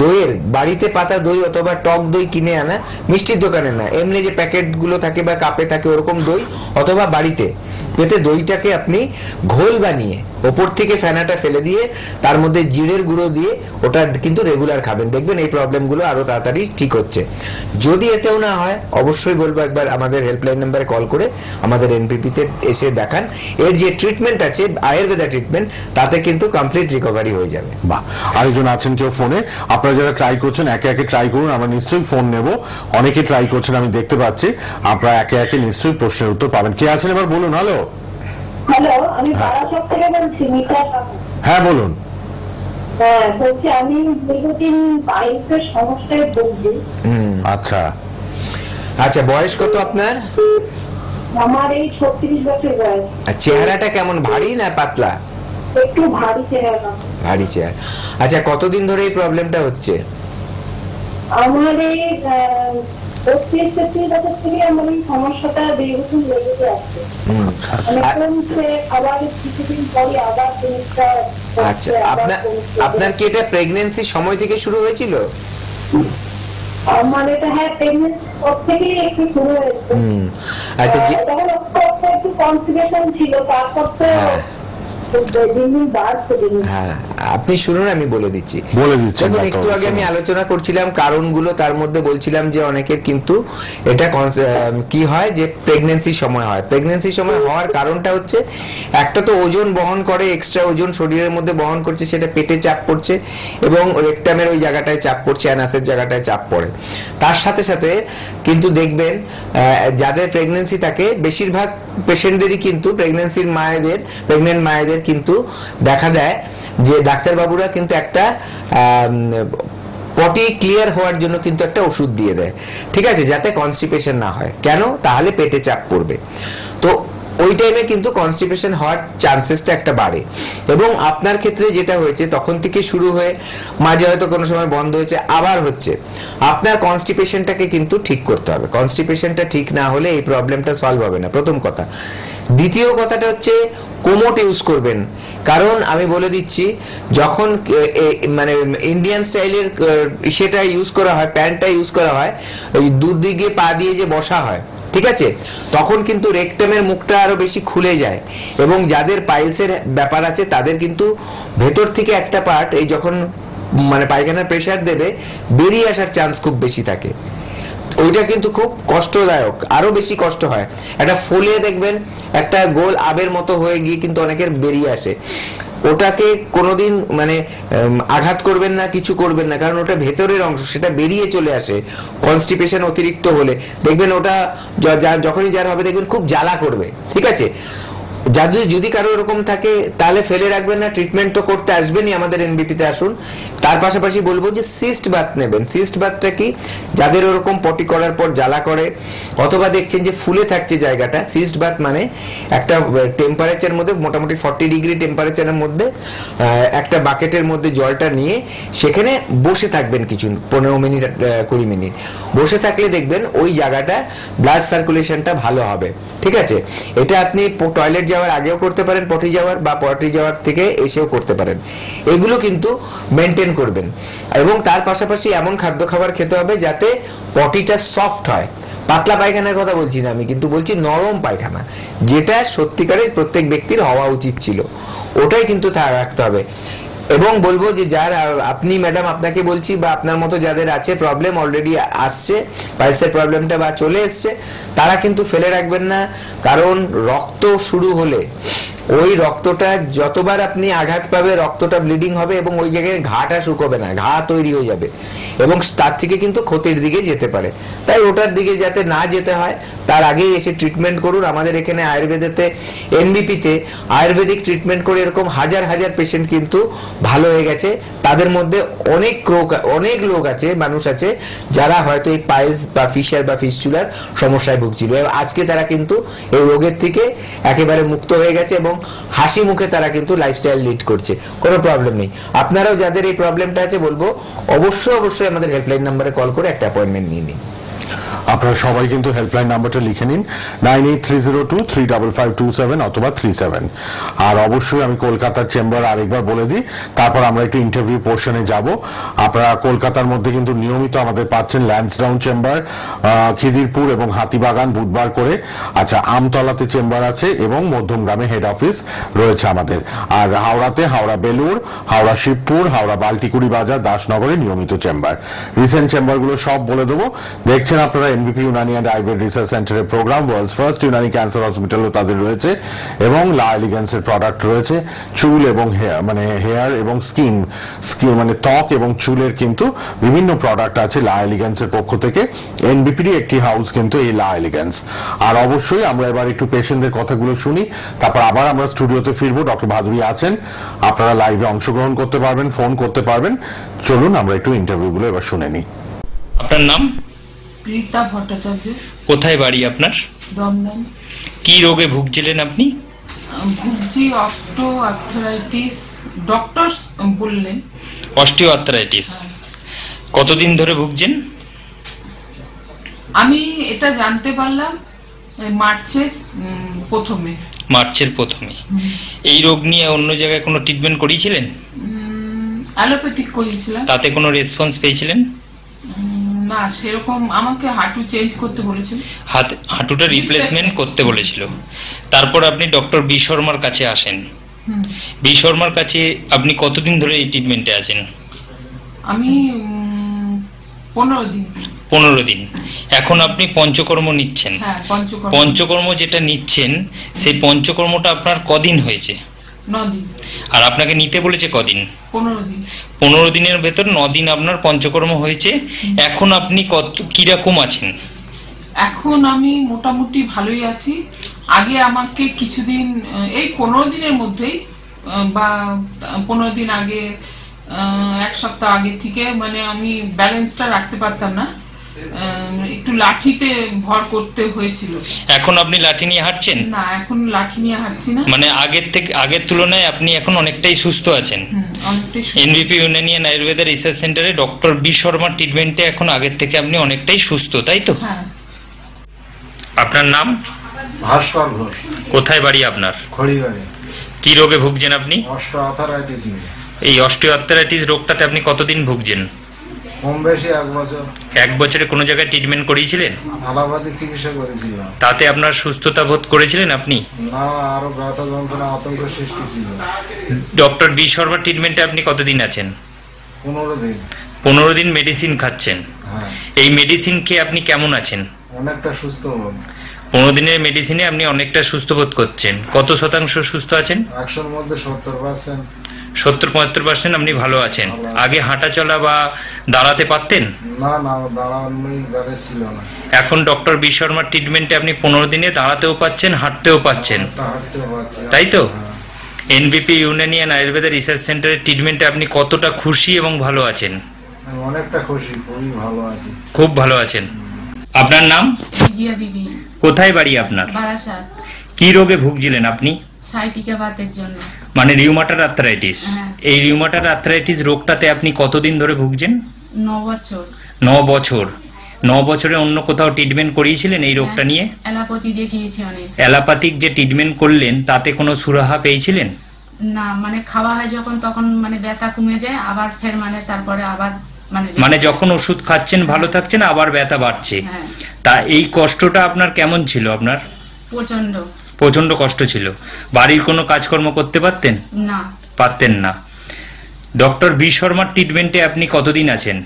দইয়ের, বাড়িতে পাতা দই অথবা টক দই কিনে আনা, মিষ্টির দোকানে না, এমনি যে প্যাকেটগুলো থাকে বা কাপে থাকে ওরকম দই, অথবা বাড়িতে পেতে দইটাকে আপনি ঘোল বানিয়ে ওপর থেকে ফেনাটা ফেলে দিয়ে তার মধ্যে জিরের গুঁড়ো দিয়ে ওটা কিন্তু রেগুলার খাবেন, দেখবেন এই প্রবলেমগুলো আরো তাড়াতাড়ি ঠিক হচ্ছে। যদি এতেও না হয় অবশ্যই বলবো একবার আমাদের হেল্পলাইন নাম্বারে কল করে আমাদের এনপিপিতে এসে দেখান। এর যে ট্রিটমেন্ট আছে আয়ুর্বেদা ট্রিটমেন্ট, তাতে কিন্তু কমপ্লিট রিকভারি হয়ে যাবে। বাহ, আরেকজন আছেন কেউ ফোনে, আপনারা যারা ট্রাই করছেন একে একে ট্রাই করুন, আমরা নিশ্চয়ই ফোন নেব। অনেকে ট্রাই করছেন আমি দেখতে পাচ্ছি, আপনারা একে একে নিশ্চয়ই প্রশ্নের উত্তর পাবেন। কে আছেন এবার বলুন। হ্যালো, হ্যালো, আমি বারাসত থেকে বলছি, মিতা সাহা। হ্যাঁ বলুন। হ্যাঁ, বলছি আমি দীর্ঘদিন পাইলসের সমস্যায় ভুগছি। আচ্ছা আচ্ছা, বয়স কত আপনার? আমার এই 36 বছর বয়স। আর চেহারাটা কেমন, ভারী না পাতলা? একটু ভারী চেহারা। ভারী চেহারা। আচ্ছা, কতদিন ধরে এই প্রবলেমটা হচ্ছে? আমার এই 35 বছর থেকে আমার এই সমস্যাটা দীর্ঘদিন লেগে আছে। মানে কমছে, আবার কিছুদিন পরে আবার জিনিসটা। আচ্ছা, আপনার কি এটা প্রেগন্যান্সি সময় থেকে শুরু হয়েছিল? আমার এটা হ্যাঁ প্রেগন্যান্সি পর থেকেই একটু শুরু হয়েছে। আচ্ছা, তখন একটু কনস্টিপেশন ছিল, তারপর তো দিন দিন বাড়ছে জিনিস। হ্যাঁ, আপনি শুনুন, আমি বলে দিচ্ছি। দেখুন, একটু আগে আমি আলোচনা করছিলাম কারণগুলো, তার মধ্যে বলছিলাম যে অনেকের কিন্তু এটা কি হয় যে প্রেগন্যান্সি সময় হয়। প্রেগন্যান্সি সময় হওয়ার কারণটা হচ্ছে একটা তো ওজন বহন করে, এক্সট্রা ওজন শরীরের মধ্যে বহন করছে, সেটা পেটে চাপ পড়ছে এবং রেকটামের ওই জায়গাটায় চাপ পড়ছে, অ্যানাসের জায়গাটায় চাপ পড়ে। তার সাথে সাথে কিন্তু দেখবেন যাদের প্রেগন্যান্সি থাকে বেশিরভাগ পেশেন্টদেরই কিন্তু প্রেগনেন্ট মায়েদের কিন্তু দেখা দেয় যে ডাক্তারবাবুরা কিন্তু একটা পটি ক্লিয়ার হওয়ার জন্য কিন্তু একটা ওষুধ দিয়ে দেয়, ঠিক আছে, যাতে কনস্টিপেশন না হয়। কেন? তাহলে পেটে চাপ পড়বে। তো ওই টাইমে কিন্তু কনস্টিপেশন হওয়ার চান্সেসটা একটা বাড়ে। এবং আপনার ক্ষেত্রে যেটা হয়েছে তখন থেকে শুরু হয়ে মাঝে হয়তো কোনো সময় বন্ধ হয়েছে, আবার হচ্ছে। আপনার কনস্টিপেশনটাকে কিন্তু ঠিক করতে হবে। কনস্টিপেশনটা ঠিক না হলে এই প্রবলেমটা সলভ হবে না, প্রথম কথা। দ্বিতীয় কথাটা হচ্ছে কোমোট ইউজ করবেন। কারণ আমি বলে দিচ্ছি, যখন মানে ইন্ডিয়ান স্টাইলের সেটা ইউজ করা হয়, প্যান্টটা ইউজ করা হয়, ওই দুদিকে পা দিয়ে যে বসা হয়, ঠিক আছে, তখন কিন্তু রেকটামের মুখটা আরো বেশি খুলে যায়। এবং যাদের পাইলসের ব্যাপার আছে তাদের কিন্তু ভেতর থেকে একটা পার্ট এই যখন মানে পায়খানার প্রেসার দেবে, বেরিয়ে আসার চান্স খুব বেশি থাকে। ওইটা কিন্তু খুব কষ্টদায়ক, আরো বেশি কষ্ট হয়। একটা ফোলে দেখবেন একটা গোল আবের মতো হয়ে গিয়ে কিন্তু অনেকের বেরিয়ে আসে। ওটাকে কোনোদিন মানে আঘাত করবেন না, কিছু করবেন না, কারণ ওটা ভেতরের অংশ, সেটা বেরিয়ে চলে আসে। কনস্টিপেশন অতিরিক্ত হলে দেখবেন ওটা যখনই যার হবে দেখবেন খুব জ্বালা করবে, ঠিক আছে। যদি কারো এরকম থাকে তাহলে ফেলে রাখবেন না, ট্রিটমেন্ট তো করতে আসবেনই, আমাদের এনবিপিতে আসুন। তার পাশাপাশি বলবো যে সিস্ট বাথ নেবেন। সিস্ট বাথটা কি, যাদের ওরকম পটি করার পর জ্বালা করে অথবা দেখছেন যে ফুলে থাকছে জায়গাটা, সিস্ট বাথ মানে একটা টেম্পারেচার মধ্যে মোটামুটি 40 ডিগ্রি টেম্পারেচারের মধ্যে একটা বাকেটের মধ্যে জলটা নিয়ে সেখানে বসে থাকবেন কিছু 15 মিনিট 20 মিনিট বসে থাকলে দেখবেন ওই জায়গাটা ব্লাড সার্কুলেশনটা ভালো হবে, ঠিক আছে। এটা আপনি টয়লেট যাওয়ার আগেও করতে পারেন, পটি যাওয়ার বা পটি যাওয়ার থেকে এসেও করতে পারেন। এগুলো কিন্তু মেনটেন করবেন। এবং তার পাশাপাশি এমন খাদ্য খাবার খেতে হবে যাতে পটিটা সফট হয়। পাতলা পায়খানার কথা বলছি না আমি, কিন্তু বলছি নরম পায়খানা, যেটা সত্যিকারের প্রত্যেক ব্যক্তির হওয়া উচিত ছিল, ওটাই কিন্তু রাখতে হবে। এবং বলবো যে যারা আপনি ম্যাডাম, আপনাকে বলছি বা আপনার মতো যাদের আছে প্রবলেম অলরেডি আসছে, পাইলসের প্রবলেমটা বা চলে এসছে, তারা কিন্তু ফেলে রাখবেন না। কারণ রক্ত শুরু হলে ওই রক্তটা যতবার আপনি আঘাত পাবে রক্তটা ব্লিডিং হবে এবং ওই জায়গায় ঘাটা শুকোবে না, ঘা তৈরি হয়ে যাবে এবং তার থেকে কিন্তু ক্ষতির দিকে যেতে পারে। তাই ওটার দিকে যাতে না যেতে হয় তার আগেই এসে ট্রিটমেন্ট করুন। আমাদের এখানে আয়ুর্বেদেতে এনবিপিতে আয়ুর্বেদিক ট্রিটমেন্ট করে এরকম হাজার হাজার পেশেন্ট কিন্তু ভালো হয়ে গেছে। তাদের মধ্যে অনেক লোক আছে, মানুষ আছে যারা হয়তো এই পাইলস বা ফিশার বা ফিস্চুলার সমস্যায় ভুগছিল, আজকে তারা কিন্তু এই রোগের থেকে একেবারে মুক্ত হয়ে গেছে এবং হাসি মুখে তারা কিন্তু লাইফস্টাইল লিড করছে, কোনো প্রবলেম নেই। আপনারাও যাদের এই প্রবলেমটা আছে বলবো অবশ্যই আমাদের হেল্পলাইন নাম্বারে কল করে একটা অ্যাপয়েন্টমেন্ট নিয়ে নিন। আপনারা সবাই কিন্তু হেল্পলাইন নাম্বারটা লিখে নিন 9830235527 অথবা 37। আর অবশ্যই আমি কলকাতার চেম্বার আরেকবার বলে দিই, তারপর আমরা একটু ইন্টারভিউ পোর্শনে যাব। আপনারা কলকাতার মধ্যে কিন্তু নিয়মিত আমাদের পাচ্ছেন ল্যান্সডাউন চেম্বার, খিদিরপুর এবং হাতিবাগান বুধবার করে। আচ্ছা, আমতলাতে চেম্বার আছে এবং মধ্যমগ্রামে হেড অফিস রয়েছে আমাদের। আর হাওড়াতে হাওড়া বেলুড়, হাওড়া শিবপুর, হাওড়া বাল্টিকুড়ি বাজার, দাসনগরে নিয়মিত চেম্বার। রিসেন্ট চেম্বারগুলো সব বলে দেবো। দেখছেন আপনারা NBP Unani and Ayurveda research সেন্টারের programme. World's first Unani cancer হসপিটালও তাদের রয়েছে এবং লা এলিগেন্সের প্রোডাক্ট রয়েছে। চুল এবং হেয়ার এবং স্কিন মানে ত্বক এবং চুলের কিন্তু বিভিন্ন প্রোডাক্ট আছে লা এলিগেন্সের পক্ষ থেকে। এনবিপিরই একটি হাউস কিন্তু এই লা এলিগেন্স। আর অবশ্যই আমরা এবার একটু পেশেন্টদের কথাগুলো শুনি, তারপর আবার আমরা স্টুডিওতে ফিরবো। ডক্টর ভাদুরী আছেন, আপনারা লাইভে অংশগ্রহণ করতে পারবেন, ফোন করতে পারবেন। চলুন আমরা একটু ইন্টারভিউগুলো এবার শুনে নিই। আপনার নাম? রীতা ভট্টাচার্য। কোথায় বাড়ি আপনার? দমদম। কি রোগে ভুগছিলেন আপনি? ভুগছি অস্টো আর্থ্রাইটিস, ডক্টর বললেন। অস্টিও আর্থ্রাইটিস কতদিন ধরে ভুগছেন? আমি এটা জানতে পারলাম মার্চের প্রথমে। মার্চের প্রথমে। এই রোগ নিয়ে অন্য জায়গায় কোনো ট্রিটমেন্ট করিয়েছিলেন? অ্যালোপ্যাথিক করিয়েছিলাম। তাতে কোনো রেসপন্স পেয়েছিলেন? না, সেরকম আমাকে হাঁটু চেঞ্জ করতে বলেছিল, হাঁটুটা রিপ্লেসমেন্ট করতে বলেছিল। তারপর আপনি ডক্টর বি শর্মার কাছে আসেন। বি শর্মার কাছে আপনি কতদিন ধরে এই ট্রিটমেন্টে আছেন? আমি 15 দিন। 15 দিন। এখন আপনি পঞ্চকর্ম নিচ্ছেন। হ্যাঁ, পঞ্চকর্ম যেটা নিচ্ছেন সেই পঞ্চকর্মটা আপনার কদিন হয়েছে? 9 দিন। আর আপনাকে নিতে বলেছে কদিন? 15 দিন। 15 দিনের ভেতর 9 দিন আপনার পঞ্চকর্ম হয়েছে। এখন আপনি কিরকম আছেন? এখন আমি মোটামুটি ভালোই আছি। আগে আমাকে কিছুদিন, এই 15 দিনের মধ্যেই বা 15 দিন আগে, 1 সপ্তাহ আগে থেকে মানে আমি ব্যালেন্সটা রাখতে পারতাম না, একটু লাঠিতে ভর করতে হয়েছিল। এখন আপনি লাঠি নিয়ে হাঁটছেন? না, এখন লাঠি নিয়ে হাঁটছি না। মানে আগের তুলনায় আপনি এখন অনেকটাই সুস্থ আছেন। এনবিপি ইউনানি অ্যান্ড আয়ুর্বেদা রিসার্চ সেন্টারে ডক্টর বি শর্মার ট্রিটমেন্টে এখন আগের থেকে আপনি অনেকটাই সুস্থ, তাই তো? হ্যাঁ। আপনার নাম? ভাস্কর ঘোষ। কোথায় বাড়ি আপনার? খড়িবাড়ি। কি রোগে ভুগছেন আপনি? Osteo arthritis. এই অস্টিও আর্থ্রাইটিস রোগটাতে আপনি কতদিন ভুগছেন? কম বেশি 1 বছর। 1 বছরে কোনো জায়গায় ট্রিটমেন্ট করিয়েছিলেন? অ্যালোপ্যাথিক চিকিৎসা করেছিলাম। তাতে আপনার সুস্থতা বোধ করেছিলেন আপনি? না, আরো ব্যথা যন্ত্রণা আতঙ্ক সৃষ্টি ছিল। ডক্টর বি শর্মার ট্রিটমেন্টে আপনি কতদিন আছেন? 15 দিন। 15 দিন মেডিসিন খাচ্ছেন। হ্যাঁ। এই মেডিসিন খেয়ে আপনি কেমন আছেন? অনেকটা সুস্থ বোধ। 15 দিনের মেডিসিনে আপনি অনেকটা সুস্থ বোধ করছেন। কত শতাংশ সুস্থ আছেন? 100-র মধ্যে 70%। 70-75% আপনি ভালো আছেন। আগে হাঁটা চলা বা দাঁড়াতে পারতেন? না, দাঁড়ানোই গেলে ছিল না। এখন ডক্টর বি শর্মার ট্রিটমেন্টে আপনি 15 দিনে দাঁড়াতেও পাচ্ছেন, হাঁটতেও পাচ্ছেন, হাঁটতেও পারছি, তাই তো? এনবিপি ইউনানি অ্যান্ড আয়ুর্বেদা রিসার্চ সেন্টারের ট্রিটমেন্টে আপনি কতটা খুশি এবং ভালো আছেন? আমি অনেকটা খুশি, খুবই ভালো আছি। খুব ভালো আছেন। আপনার নাম? জিয়া বিবি। কোথায় বাড়ি আপনার? বারাসাত। কি রোগে ভুগছিলেন আপনি? সাইটিকা বাতের জন্য। মানে রিউমাটার আর্থ্রাইটিস। এই রিউমাটার আর্থ্রাইটিস রোগটাতে আপনি কতদিন ধরে ভুগছেন? 9 বছর। 9 বছর। 9 বছরে অন্য কোথাও ট্রিটমেন্ট করিয়েছিলেন এই রোগটা নিয়ে? অ্যালোপ্যাথি দেখিয়েছি অনেক। অ্যালোপ্যাথিক যে ট্রিটমেন্ট করলেন তাতে কোনো সুরাহা পেয়েছিলেন? না, মানে খাওয়া হয় যখন তখন মানে ব্যথা কমে যায়, আবার ফের মানে তারপরে আবার মানে যখন ওষুধ খাচ্ছেন ভালো থাকছেন, আবার ব্যথা বাড়ছে। তা এই কষ্টটা আপনার কেমন ছিল? আপনার প্রচন্ড কষ্ট ছিল। বাড়ির কোনো কাজকর্ম করতে পারতেন? না, পারতেন না। ডক্টর বি শর্মার ট্রিটমেন্টে আপনি কতদিন আছেন?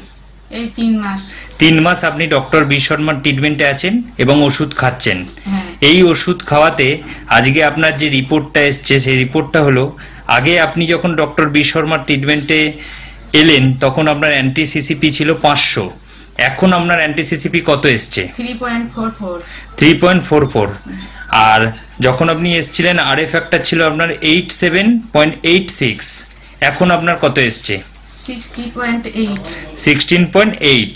এই 3 মাস। 3 মাস আপনি ডক্টর বি শর্মার ট্রিটমেন্টে আছেন এবং ওষুধ খাচ্ছেন। এই ওষুধ খাওয়াতে আজকে আপনার যে রিপোর্টটা এসছে সেই রিপোর্টটা হলো, আগে আপনি যখন ডক্টর বি শর্মার ট্রিটমেন্টে এলেন তখন আপনার অ্যান্টি-সিসিপি ছিল 500, এখন আপনার অ্যান্টি-সিসিপি কত এসছে? 3.44। আর যখন আপনি এসছিলেন আরএ ফ্যাক্টর ছিল আপনার 87.86, এখন আপনার কত এসছে? 16.8।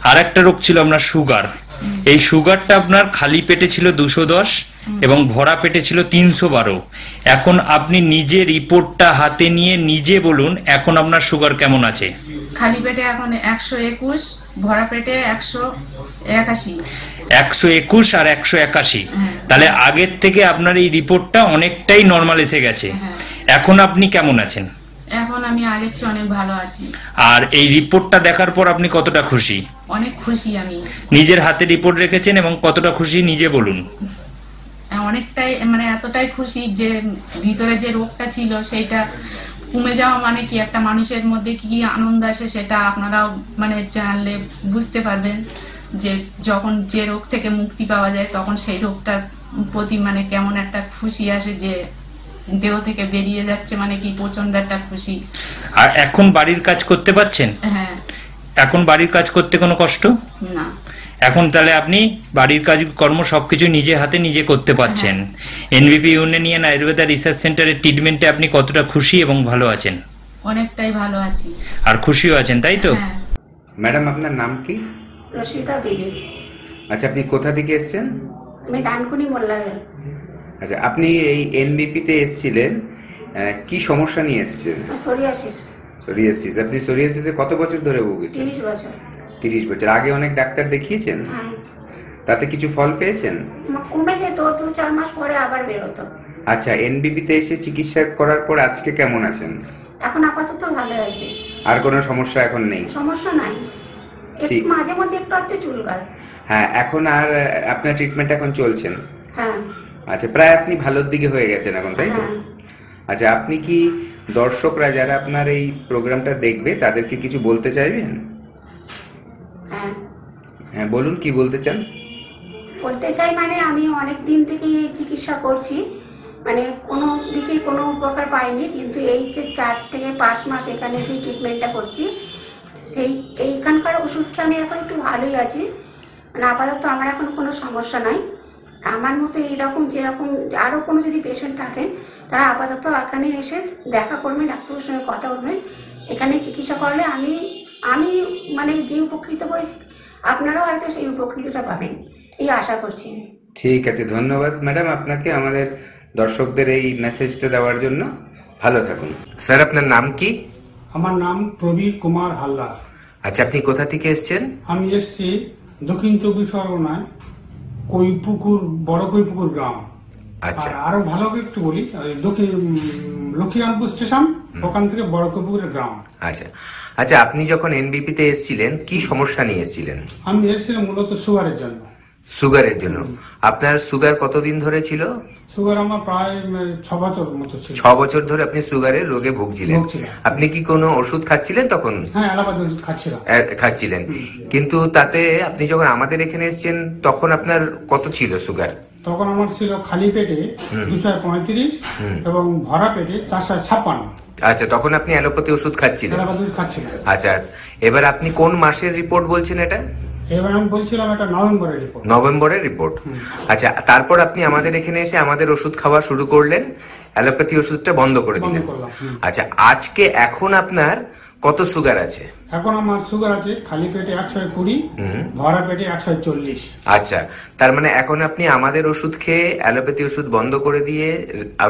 আর একটা রোগ ছিল আপনার সুগার। এই সুগারটা আপনার খালি পেটে ছিল 210 এবং ভরা পেটে ছিল 312। এখন আপনি নিজে রিপোর্টটা হাতে নিয়ে নিজে বলুন এখন আপনার সুগার কেমন আছে? খালি পেটে এখন 121, ভরা পেটে 181। 121 আর 181, তাহলে আগের থেকে আপনার এই রিপোর্টটা অনেকটাই নর্মাল এসে গেছে। এখন আপনি কেমন আছেন? এখন আমি আগের চেয়ে অনেক ভালো আছি। আর এই রিপোর্টটা দেখার পর আপনি কতটা খুশি? অনেক খুশি আমি। নিজের হাতে রিপোর্ট রেখেছেন এবং কতটা খুশি নিজে বলুন। অনেকটাই, মানে এতটাই খুশি যে ভিতরে যে রোগটা ছিল সেটা কমে যাওয়া মানে কি একটা মানুষের মধ্যে কি আনন্দ আসে সেটা আপনারাও মানে জানলে বুঝতে পারবেন, যে যখন যে রোগ থেকে মুক্তি পাওয়া যায় তখন সেই রোগটার প্রতি মানে কেমন একটা খুশি আসে, যে দেহ থেকে বেরিয়ে যাচ্ছে মানে কি প্রচন্ড একটা খুশি। আর এখন বাড়ির কাজ করতে পারছেন? হ্যাঁ। এখন বাড়ির কাজ করতে কোনো কষ্ট না। এখন তাহলে আপনি বাড়ির কাজ কর্ম সবকিছু নিজে হাতে নিজে করতে পারছেন। এনবিপি ইউনানিয়ান আয়ুর্বেদা রিসার্চ সেন্টারের ট্রিটমেন্টে আপনি কতটা খুশি এবং ভালো আছেন? অনেকটাই ভালো আছি। আর খুশিও আছেন, তাই তো? হ্যাঁ। ম্যাডাম আপনার নাম কি? রশিদা বিবি। আচ্ছা, আপনি কোথা থেকে এসেছেন? আমি ডানকুনি মোল্লারের। আচ্ছা, আপনি এই এনবিপি তে এসেছিলেন, কি সমস্যা নিয়ে এসেছেন? সোরিয়াসিস। সোরিয়াসিস। আপনি সোরিয়াসিসে কত বছর ধরে ভুগছেন? 30 বছর। 30 বছর। আগে অনেক ডাক্তার দেখিয়েছেন? হ্যাঁ। তাতে কিছু ফল পেয়েছেন? কমে যেত, 2-4 মাস পরে আবার বেরোতো। আচ্ছা, এনবিপি তে এসে চিকিৎসা করার পর আজকে কেমন আছেন? এখন আপাতত ভালো আছে। আর কোনো সমস্যা এখন নেই? সমস্যা নাই, ঠিক। একটু মাঝে মধ্যে একটু চুলকায়। হ্যাঁ, এখন আর আপনার ট্রিটমেন্ট এখন চলছেন? হ্যাঁ। আচ্ছা, প্রায় আপনি ভালোর দিকে হয়ে গেছেন এখন, তাই তো? হ্যাঁ। আচ্ছা, আপনি কি দর্শকরা যারা আপনার এই প্রোগ্রামটা দেখবে তাদেরকে কিছু বলতে চাইবেন? হ্যাঁ। হ্যাঁ, বলুন, কি বলতে চান? বলতে চাই মানে আমি অনেক দিন থেকে চিকিৎসা করছি, মানে কোনো দিকে কোনো উপকার পাইনি, কিন্তু এই যে 4 থেকে 5 মাস এখানে যে ট্রিটমেন্টটা করছি এইখানকার ওষুধ খেয়ে আমি এখন একটু ভালোই আছি। মানে আপাতত আমার এখন কোনো সমস্যা নাই। আমার মতো এইরকম যেরকম আরও কোনো যদি পেশেন্ট থাকেন তারা আপাতত এখানে এসে দেখা করবেন, ডাক্তারের সঙ্গে কথা বলবেন, এখানে চিকিৎসা করলে আমি মানে যে উপকৃত হয়েছি আপনারাও হয়তো সেই উপকৃতটা পাবেন, এই আশা করছি। ঠিক আছে, ধন্যবাদ ম্যাডাম আপনাকে আমাদের দর্শকদের এই মেসেজটা দেওয়ার জন্য। ভালো থাকুন। স্যার, আপনার নাম কি? আমার নাম প্রবীর কুমার হালদার। আচ্ছা, আপনি কোথা থেকে এসেছেন? আমি এসেছি দক্ষিণ 24 পরগনায়, কৈপুকুর, বড় কৈপুকুর গ্রাম। আচ্ছা। আরো ভালো করে একটু বলি, দক্ষিণ লক্ষ্মীকান্তপুর স্টেশন, ওখান থেকে বড় কৈপুকুরের গ্রাম। আচ্ছা আচ্ছা, আপনি যখন এনবিপি তে এসেছিলেন কি সমস্যা নিয়ে এসেছিলেন? আমি এসেছিলাম মূলত সুগারের জন্য। সুগারের জন্য? আপনার সুগার কতদিন ধরে ছিল? সুগার আমার প্রায় 6 বছর মতো ছিল। 6 বছর ধরে আপনি সুগারের রোগে ভুগছিলেন। আপনি কি কোনো ওষুধ খাচ্ছিলেন তখন? হ্যাঁ, অ্যালোপ্যাথি ওষুধ খাচ্ছিলাম। খাচ্ছিলেন, কিন্তু তাতে আপনি যখন আমাদের এখানে এসেছেন তখন আপনার কত ছিল সুগার? তখন আমার ছিল খালি পেটে 235 এবং ভরা পেটে 456। আচ্ছা, তখন আপনি অ্যালোপ্যাথি ওষুধ খাচ্ছিলেন? অ্যালোপ্যাথি ওষুধ খাচ্ছিলাম। আচ্ছা, এবার আপনি কোন মাসের রিপোর্ট বলছেন এটা? এবার আমি বলছিলাম এটা নভেম্বরের রিপোর্ট। নভেম্বরের রিপোর্ট। আচ্ছা, তারপর আপনি আমাদের এখানে এসে আমাদের ওষুধ খাওয়া শুরু করলেন, অ্যালোপ্যাথি ওষুধটা বন্ধ করে দিলেন। আচ্ছা, আজকে এখন আপনার কত সুগার আছে? এখন আমার সুগার আছে খালি পেটে 120, ভরা পেটে 140। আচ্ছা, তার মানে এখন আপনি আমাদের ওষুধ খেয়ে অ্যালোপ্যাথি ওষুধ বন্ধ করে দিয়ে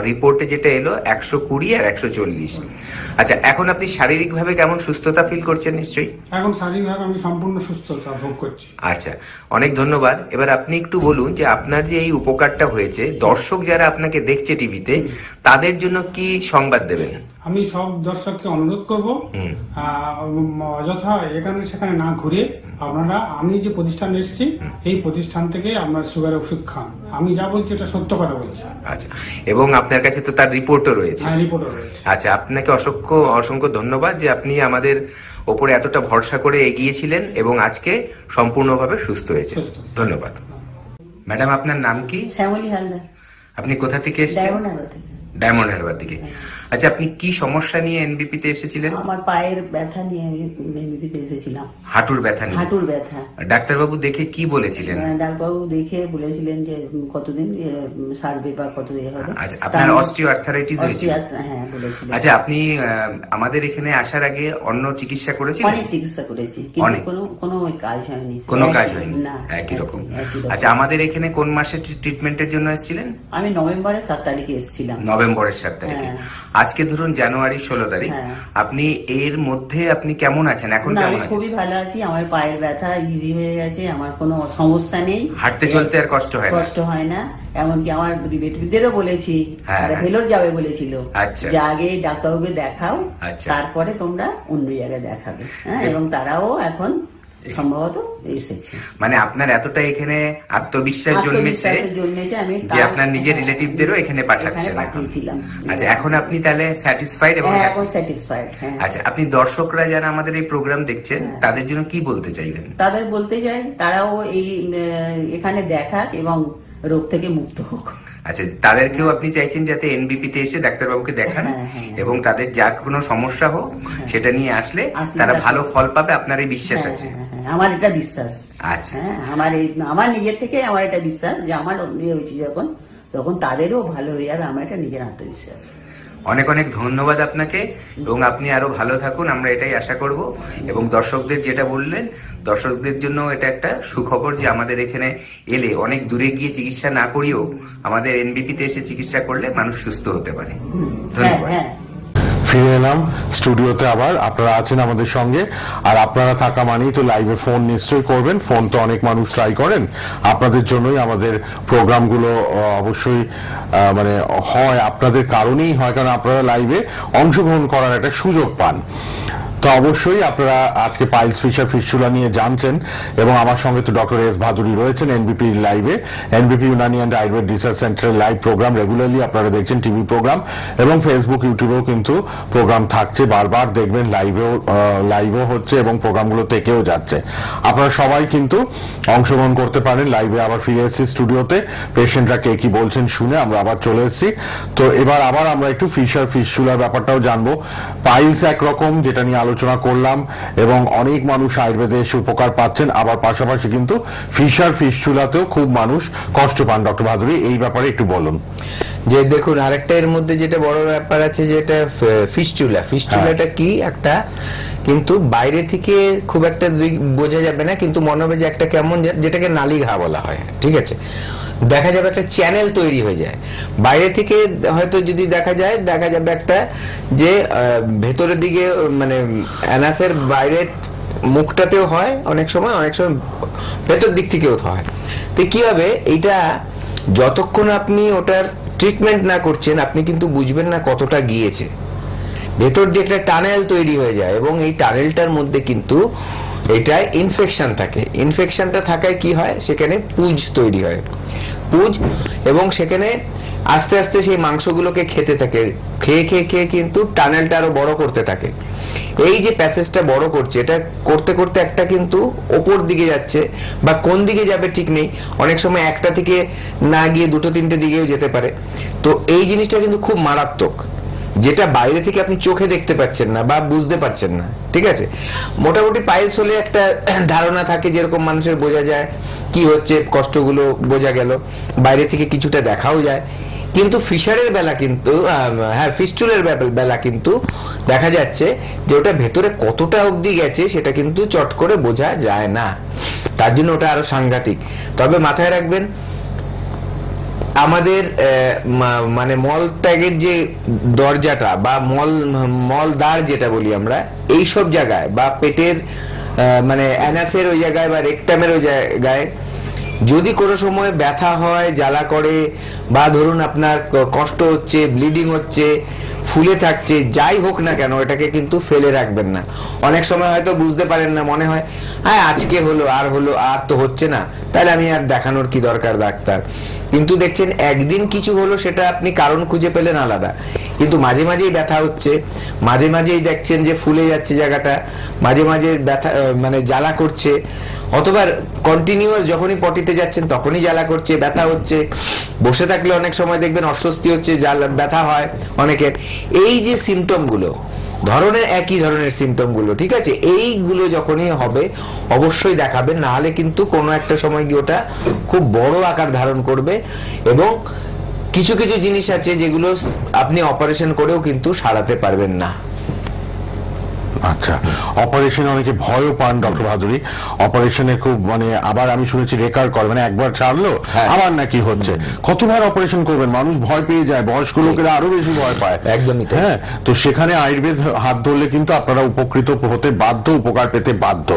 রিপোর্টে যেটা এলো 120 আর 140। আচ্ছা, এখন আপনি শারীরিকভাবে কেমন সুস্থতা ফিল করছেন? নিশ্চয়ই এখন শারীরিকভাবে আমি সম্পূর্ণ সুস্থতা ভোগ করছি। আচ্ছা, অনেক ধন্যবাদ। এবার আপনি একটু বলুন যে আপনার যে এই উপকারটা হয়েছে, দর্শক যারা আপনাকে দেখছে টিভিতে তাদের জন্য কি সংবাদ দেবেন? আমি সব দর্শককে অনুরোধ করব অযথা এখানে সেখানে না ঘুরে আপনারা আমি যে প্রতিষ্ঠান এসেছি এই প্রতিষ্ঠান থেকে আপনার সুগারের ওষুধ খান। আমি যা বলছি এটা সত্য কথা বলছি। আচ্ছা, এবং আপনার কাছে তো তার রিপোর্টও রয়েছে? হ্যাঁ, রিপোর্টও রয়েছে। আচ্ছা, আপনাকে অসংখ্য অসংখ্য ধন্যবাদ যে আপনি আমাদের ওপরে এতটা ভরসা করে এগিয়েছিলেন এবং আজকে সম্পূর্ণভাবে সুস্থ হয়েছে। ধন্যবাদ। ম্যাডাম, আপনার নাম কি? শ্যামলী হালদার। আপনি কোথা থেকে এসেছেন? ডায়মন্ড হারবার থেকে। আচ্ছা, আপনি কি সমস্যা নিয়ে এনবিপি তে এসেছিলেন? আমার পায়ের ব্যথা নিয়ে আমি এনবিপি তে এসেছিলাম। হাঁটুর ব্যথা নিয়ে? হাঁটুর ব্যথা। ডাক্তারবাবু দেখে কি বলেছিলেন? ডাক্তারবাবু দেখে বলেছিলেন যে কতদিন সারবে বা কত হবে। আচ্ছা, আপনার অস্টিও আর্থারাইটিস হয়েছিল? হ্যাঁ, বলেছিলেন। আচ্ছা, আপনি আমাদের এখানে আসার আগে অন্য চিকিৎসা করেছিলেন? অনেক চিকিৎসা করেছি, কিন্তু কোনো কাজ হয়নি। কোনো কাজ হয়নি? একই রকম। আচ্ছা, আমাদের এখানে কোন মাসে ট্রিটমেন্টের জন্য এসেছিলেন? আমি নভেম্বরের 7 তারিখে এসেছিলাম। নভেম্বর নভেম্বরের 7 তারিখে। আজকে ধরুন জানুয়ারি 16 তারিখ, আপনি এর মধ্যে আপনি কেমন আছেন এখন? কেমন আছেন? খুবই ভালো আছি, আমার পায়ের ব্যথা ইজি হয়ে গেছে, আমার কোনো সমস্যা নেই, হাঁটতে চলতে আর কষ্ট হয় না। এমনকি আমার রিলেটিভদেরও বলেছি, তারা ভেলোর যাবে বলেছিল, যে আগে ডাক্তারবাবুকে দেখাও, তারপরে তোমরা অন্য জায়গায় দেখাবে। এবং তারাও এখন সম্ভবত এসেছে। মানে আপনার এতটা এখানে আত্মবিশ্বাস জন্মেছে যে আপনার নিজের রিলেটিভদেরও এখানে পাঠাচ্ছেন। আচ্ছা, এখন আপনি তাহলে স্যাটিসফাইড? এবং এখন স্যাটিসফাইড। আচ্ছা, আপনি দর্শকরা যারা আমাদের এই প্রোগ্রাম দেখছেন তাদের জন্য কি বলতে চাইবেন? তাদের বলতে চাই তারাও এই এখানে দেখাক এবং রোগ থেকে মুক্ত হোক। আচ্ছা, তাদেরকেও আপনি চাইছেন যাতে এনবিপি তে এসে ডাক্তারবাবুকে দেখান এবং তাদের যা কোনো সমস্যা হোক সেটা নিয়ে আসলে তারা ভালো ফল পাবে, আপনার এই বিশ্বাস আছে? আমার এটা বিশ্বাস। আচ্ছা, আমার নিজের থেকে আমার এটা বিশ্বাস যে আমার হয়েছে যখন, তখন তাদেরও ভালো হয়ে যাবে, আমার এটা নিজের আত্মবিশ্বাস। অনেক অনেক ধন্যবাদ আপনাকে, এবং আপনি আরো ভালো থাকুন, আমরা এটাই আশা করব। এবং দর্শকদের যেটা বললেন, দর্শকদের জন্য এটা একটা সুখবর যে আমাদের এখানে এলে অনেক দূরে গিয়ে চিকিৎসা না করিয়েও আমাদের এনবিপি তে এসে চিকিৎসা করলে মানুষ সুস্থ হতে পারে। ধন্যবাদ। ফিরে এলাম স্টুডিওতে আবার, আপনারা আছেন আমাদের সঙ্গে, আর আপনারা থাকা মানেই তো লাইভে ফোন নিশ্চয়ই করবেন। ফোন তো অনেক মানুষ ট্রাই করেন, আপনাদের জন্যই আমাদের প্রোগ্রামগুলো অবশ্যই মানে হয়, আপনাদের কারণেই হয়, কারণ আপনারা লাইভে অংশগ্রহণ করার একটা সুযোগ পান। তো অবশ্যই আপনারা আজকে পাইলস ফিশার ফিস্টুলা নিয়ে জানছেন, এবং আমার সঙ্গে তো ডক্টর এস ভাদুরী রয়েছেন এনবিপি লাইভে, এনবিপি ইউনানি অ্যান্ড আয়ুর্বেদ রিসার্চ সেন্টারের লাইভ প্রোগ্রাম রেগুলারলি আপনারা দেখছেন, টিভি প্রোগ্রাম এবং ফেসবুক ইউটিউবেও কিন্তু প্রোগ্রাম থাকছে, বারবার দেখবেন, লাইভও হচ্ছে এবং প্রোগ্রামগুলো থেকেও যাচ্ছে। আপনারা সবাই কিন্তু অংশগ্রহণ করতে পারেন। লাইভে আবার ফিরে এসেছি স্টুডিওতে, পেশেন্টরা কে কি বলছেন শুনে আমরা আবার চলে এসেছি। তো এবার আবার আমরা একটু ফিশার ফিস্টুলার ব্যাপারটাও জানবো। পাইলস একরকম, যেটা নিয়ে আলোচনা করলাম, এবং অনেক মানুষ আয়ুর্বেদে এসে উপকার পাচ্ছেন, আবার পাশাপাশি কিন্তু ফিশার ফিস্টুলাতেও খুব মানুষ কষ্ট পান। ডক্টর ভাদুরী, এই ব্যাপারে একটু বলুন। যে দেখুন, আরেকটা এর মধ্যে যেটা বড় ব্যাপার আছে, যেটা ফিস্টুলাটা কি একটা, কিন্তু বাইরে থেকে খুব একটা বোঝা যাবে না, কিন্তু মনে হবে যে একটা কেমন, যেটাকে নালী ঘা বলা হয়, ঠিক আছে, দেখা যাবে একটা চ্যানেল তৈরি হয়ে যায় বাইরে থেকে, হয়তো যদি দেখা যাবে একটা যে ভেতরের দিকে, মানে অ্যানাসের বাইরের মুখটাতেও হয় অনেক সময় ভেতর দিক থেকেও হয়। তো কি হবে, এইটা যতক্ষণ আপনি ওটার ট্রিটমেন্ট না করছেন আপনি কিন্তু বুঝবেন না কতটা গিয়েছে। ভেতর দিয়ে একটা টানেল তৈরি হয়ে যায়, এবং এই টানেলটার মধ্যে কিন্তু এটা ইনফেকশন থাকে। ইনফেকশনটা থাকায় কি হয়, সেখানে পুঁজ তৈরি হয়, এবং সেখানে আস্তে আস্তে সেই মাংসগুলোকে খেতে থাকে, খেয়ে কিন্তু টানেলটা আরো বড় করতে থাকে। এই যে প্যাসেজটা বড় করছে, এটা করতে করতে একটা কিন্তু ওপর দিকে যাচ্ছে, বা কোন দিকে যাবে ঠিক নেই, অনেক সময় একটা থেকে না গিয়ে দুটো তিনটে দিকেও যেতে পারে। তো এই জিনিসটা কিন্তু খুব মারাত্মক, যেটা বাইরে থেকে আপনি চোখে দেখতে পাচ্ছেন না বা বুঝতে পারছেন না, ঠিক আছে। মোটামুটি পাইলস হলে একটা ধারণা থাকে, যেরকম মানুষের বোঝা যায় কি হচ্ছে, কষ্টগুলো বোঝা গেল, বাইরে থেকে কিছুটা দেখাও যায়। কিন্তু ফিশারের বেলা কিন্তু, ফিস্টুলের বেলা কিন্তু দেখা যাচ্ছে যে ওটা ভেতরে কতটা অবধি গেছে সেটা কিন্তু চট করে বোঝা যায় না, তার জন্য ওটা আরো সাংঘাতিক। তবে মাথায় রাখবেন, আমাদের মানে মল ত্যাগের যে দরজাটা বা মলদ্বার যেটা বলি আমরা, এই সব জায়গায় বা পেটের মানে অ্যানাসের ওই জায়গায় বা রেকটামের ওই জায়গায় যদি কোনো সময় ব্যথা হয়, জ্বালা করে, বা ধরুন আপনার কষ্ট হচ্ছে, ব্লিডিং হচ্ছে, ফুলে থাকছে, যাই হোক না কেন, এটাকে কিন্তু ফেলে রাখবেন না। অনেক সময় হয়তো বুঝতে পারেন না, মনে হয় আজকে হলো আর তো হচ্ছে না, তাহলে আমি আর দেখানোর কি দরকার ডাক্তার। কিন্তু দেখছেন একদিন কিছু হলো, সেটা আপনি কারণ খুঁজে পেলেন আলাদা, কিন্তু মাঝে মাঝেই ব্যথা হচ্ছে, মাঝে মাঝেই দেখছেন যে ফুলে যাচ্ছে জায়গাটা, মাঝে মাঝে ব্যথা মানে জ্বালা করছে, অথবা কন্টিনিউয়াস যখনই পটিতে যাচ্ছেন তখনই জ্বালা করছে, ব্যথা হচ্ছে, বসে থাকলে অনেক সময় দেখবেন অস্বস্তি হচ্ছে, ব্যথা হয় অনেকের। এই যে সিমটমগুলো, একই ধরনের সিমটমগুলো, ঠিক আছে, এইগুলো যখনই হবে অবশ্যই দেখাবেন, না হলে কিন্তু কোনো একটা সময় গিয়ে ওটা খুব বড় আকার ধারণ করবে। এবং কিছু কিছু জিনিস আছে যেগুলো আপনি অপারেশন করেও কিন্তু সারাতে পারবেন না। আচ্ছা, অপারেশনে অনেকে ভয়ও পান ডক্টর ভাদুরী, অপারেশনে খুব মানে আবার আমি শুনেছি রেকার করে, মানে একবার ছাড়লো আবার নাকি হচ্ছে। কতবার অপারেশন করবেন, মানুষ ভয় পেয়ে যায়, বয়স্ক লোকেরা আরো বেশি ভয় পায়। একদমই হ্যাঁ, তো সেখানে আয়ুর্বেদ হাত ধরলে কিন্তু আপনারা উপকৃত হতে বাধ্য, উপকার পেতে বাধ্য।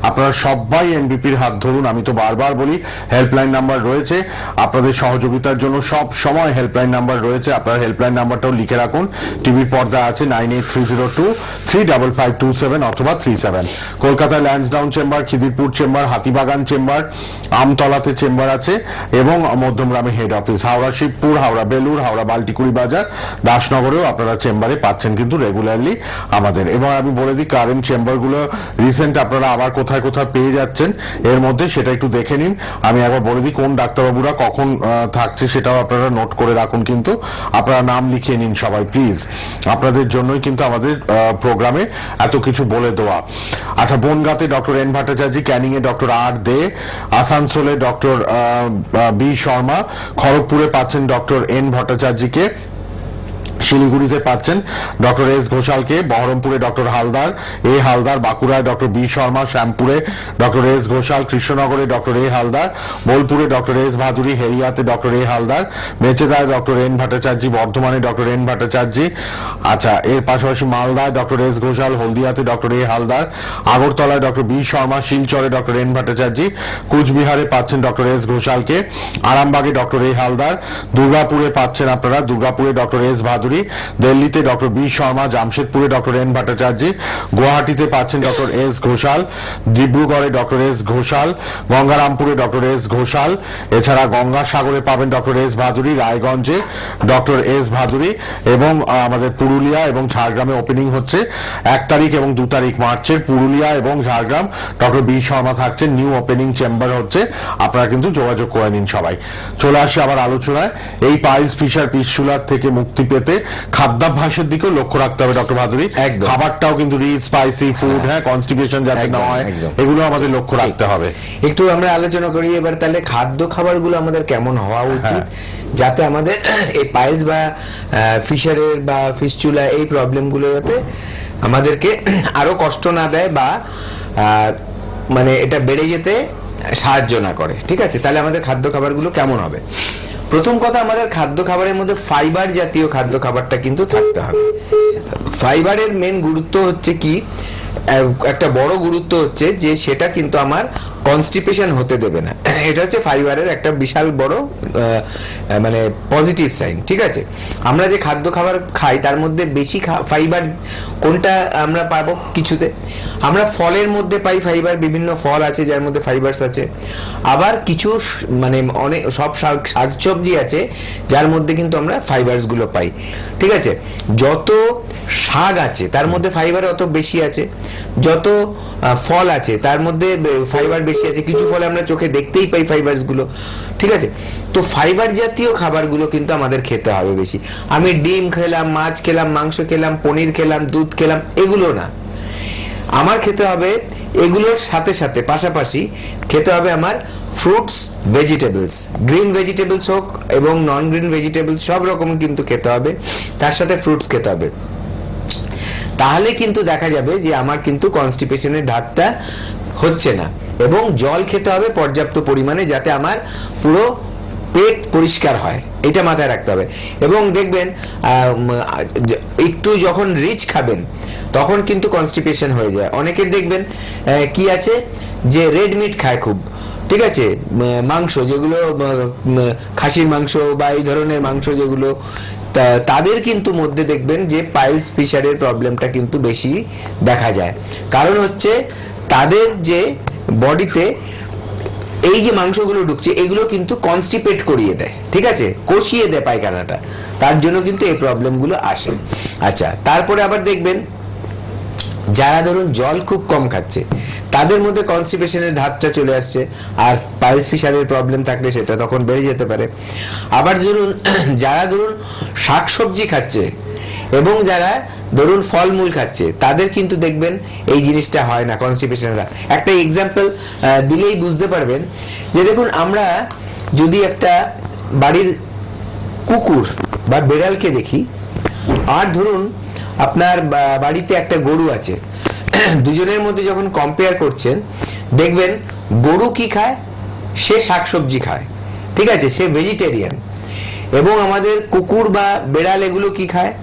আপনারা সবাই এনবিপির হাত ধরুন। আমি তো বারবার বলি হেল্পলাইন নাম্বার রয়েছে আপনাদের সহযোগিতার জন্য, সব সময় হেল্পলাইন নাম্বার রয়েছে। আপনারা হেল্পলাইন নাম্বারটাও লিখে রাখুন, টিভির পর্দা আছে 9830235527 অথবা 37। কলকাতায় Lansdowne chamber, Khidirpur chamber, Hatibagan chamber, আমতলাতে চেম্বার আছে এবং মধ্যমগ্রামে হেড অফিস। হাওড়া শিবপুর, হাওড়া বেলুর, হাওড়া বাল্টিকুড়ি বাজার, দাসনগরেও আপনারা চেম্বারে পাচ্ছেন কিন্তু রেগুলারলি আমাদের। এবং আমি বলে দিই কারেন্ট চেম্বারগুলো রিসেন্ট আপনারা আবার কোথায় কোথায় পেয়ে যাচ্ছেন এর মধ্যে, সেটা একটু দেখে নিন। আমি একবার বলে দিই কোন ডাক্তারবাবুরা কখন থাকছে, সেটাও আপনারা নোট করে রাখুন, কিন্তু আপনারা নাম লিখিয়ে নিন সবাই প্লিজ। আপনাদের জন্যই কিন্তু আমাদের প্রোগ্রামে এত কিছু বলে দেওয়া। আচ্ছা, বনগাঁতে ডক্টর এন ভট্টাচার্য, ক্যানিং এ ডক্টর আর দে, আসানসোলে ডক্টর বি শর্মা, খড়গপুরে পাচ্ছেন ডক্টর এন ভট্টাচার্যকে, শিলিগুড়িতে পাচ্ছেন ডক্টর এস ঘোষালকে, বহরমপুরে ডক্টর হালদার এ হালদার, বাঁকুড়ায় ডক্টর বি শর্মা, শ্যামপুরে ডক্টর এস ঘোষাল, কৃষ্ণনগরে ডক্টর এ হালদার, বোলপুরে ডক্টর এস ভাদুরী, হেরিয়াতে ডক্টর এ হালদার, মেচেদায় ডক্টর এন ভট্টাচার্য, বর্ধমানে ডক্টর এন ভট্টাচার্য। আচ্ছা, এর পাশাপাশি মালদায় ডক্টর এস ঘোষাল, হলদিয়াতে ডক্টর এ হালদার, আগরতলায় ডক্টর বি শর্মা, শিলচরে ডক্টর এন ভট্টাচার্য, কুচবিহারে পাচ্ছেন ডক্টর এস ঘোষালকে, আরামবাগে ডক্টর এ হালদার, দুর্গাপুরে পাচ্ছেন আপনারা, দুর্গাপুরে ডক্টর এস ভাদুরী, দিল্লিতে ডক্টর বি শর্মা, জামশেদপুরে ডক্টর এন ভট্টাচার্য, গুয়াহাটিতে পাচ্ছেন ডক্টর এস ঘোষাল, ডিব্রুগড়ে ডক্টর এস ঘোষাল, গঙ্গারামপুরে ডক্টর এস ঘোষাল, এছাড়া গঙ্গাসাগরে পাবেন ডক্টর এস ভাদুরী, রায়গঞ্জে ডক্টর এস ভাদুরী, এবং আমাদের পুরুলিয়া এবং ঝাড়গ্রামে ওপেনিং হচ্ছে 1 তারিখ এবং 2 তারিখ মার্চের। পুরুলিয়া এবং ঝাড়গ্রাম ডক্টর বি শর্মা থাকছেন, নিউ ওপেনিং চেম্বার হচ্ছে, আপনারা কিন্তু যোগাযোগ করে নিন সবাই। চলে আসি আবার আলোচনায়। এই পাইলস, ফিশার, পিস্টুলার থেকে মুক্তি পেতে খাদ্যাভ্যাসের দিকেও লক্ষ্য রাখতে হবে ডক্টর ভাদুরী। খাবারটাও কিন্তু রিচ, স্পাইসি ফুড, হ্যাঁ, কনস্টিপেশন যাতে না হয়, এগুলো আমাদের লক্ষ্য রাখতে হবে। একটু আমরা আলোচনা করি এবার তাহলে খাদ্য খাবারগুলো আমাদের কেমন হওয়া উচিত, যাতে আমাদের এই পাইলস বা ফিশারের বা ফিস্টুলা এই প্রবলেমগুলো যাতে আমাদেরকে আরো কষ্ট না দেয় বা মানে এটা বেড়ে যেতে সাহায্য না করে। ঠিক আছে, তাহলে আমাদের খাদ্য খাবারগুলো কেমন হবে? প্রথম কথা, আমাদের খাদ্য খাবারের মধ্যে ফাইবার জাতীয় খাদ্য খাবারটা কিন্তু থাকতে হবে। ফাইবারের মেন গুরুত্ব হচ্ছে কি, একটা বড় গুরুত্ব হচ্ছে যে সেটা কিন্তু আমার কনস্টিপেশন হতে দেবে না। এটা হচ্ছে ফাইবারের একটা বিশাল বড় মানে পজিটিভ সাইন। ঠিক আছে, আমরা যে খাদ্য খাবার খাই তার মধ্যে বেশি ফাইবার কোনটা আমরা পাবো? কিছুতে আমরা ফলের মধ্যে পাই ফাইবার, বিভিন্ন ফল আছে যার মধ্যে ফাইবারস আছে, আবার কিছু মানে অনেক সব শাকসবজি আছে যার মধ্যে কিন্তু আমরা ফাইবারস গুলো পাই। ঠিক আছে, যত শাক আছে তার মধ্যে ফাইবার অত বেশি আছে, যত ফল আছে তার মধ্যে ফাইবার বেশি আছে, কিছু ফলে আমরা চোখে দেখতেই পাই ফাইবারস গুলো। ঠিক আছে, তো ফাইবার জাতীয় খাবারগুলো কিন্তু আমাদের খেতে হবে বেশি। আমি ডিম খেলাম, মাছ খেলাম, মাংস খেলাম, পনির খেলাম, দুধ খেলাম, এগুলো না, আমার খেতে হবে এগুলোর সাথে সাথে পাশাপাশি খেতে হবে আমার ফ্রুটস, ভেজিটেবলস, গ্রিন ভেজিটেবলস হোক এবং নন গ্রিন ভেজিটেবলস সব রকম কিন্তু খেতে হবে, তার সাথে ফ্রুটস খেতে হবে। তাহলে কিন্তু দেখা যাবে যে আমার কিন্তু কনস্টিপেশনের ধাতটা হচ্ছে না। এবং জল খেতে হবে পর্যাপ্ত পরিমাণে, যাতে আমার পুরো পেট পরিষ্কার হয়, এটা মাথায় রাখতে হবে। এবং দেখবেন একটু যখন রিচ খাবেন তখন কিন্তু কনস্টিপেশন হয়ে যায়। অনেকের দেখবেন কি আছে যে রেড মিট খায় খুব, ঠিক আছে, মাংস যেগুলো খাসির মাংস বা এই ধরনের মাংস যেগুলো, তাদের কিন্তু মধ্যে দেখবেন যে পাইলস, ফিশারের প্রবলেমটা কিন্তু বেশি দেখা যায়। কারণ হচ্ছে তাদের যে বডিতে এই যে মাংসগুলো ঢুকছে এগুলো কিন্তু কনস্টিপেট করিয়ে দেয়, ঠিক আছে, কষিয়ে দেয় পায়খানাটা, তার জন্য কিন্তু এই প্রবলেমগুলো আসে। আচ্ছা, তারপরে আবার দেখবেন যারা ধরুন জল খুব কম খাচ্ছে তাদের মধ্যে কনস্টিপেশনের ধাতটা চলে আসছে, আর পাইলস, ফিশারের প্রবলেম থাকলে সেটা তখন বেড়ে যেতে পারে। আবার ধরুন যারা ধরুন শাকসবজি খাচ্ছে এবং যারা ধরুন ফলমূল খাচ্ছে তাদের কিন্তু দেখবেন এই জিনিসটা হয় না, কনস্টিপেশনের। একটা এক্সাম্পল দিলেই বুঝতে পারবেন যে দেখুন, আমরা যদি একটা বাড়ির কুকুর বা বেড়ালকে দেখি, আর ধরুন আপনার বাড়িতে একটা গরু আছে, দুজনের মধ্যে যখন কম্পেয়ার করছেন দেখবেন গরু কি খায়, সে শাকসবজি খায়, ঠিক আছে, সে ভেজিটেরিয়ান। এবং আমাদের কুকুর বা বেড়াল এগুলো কি খায়,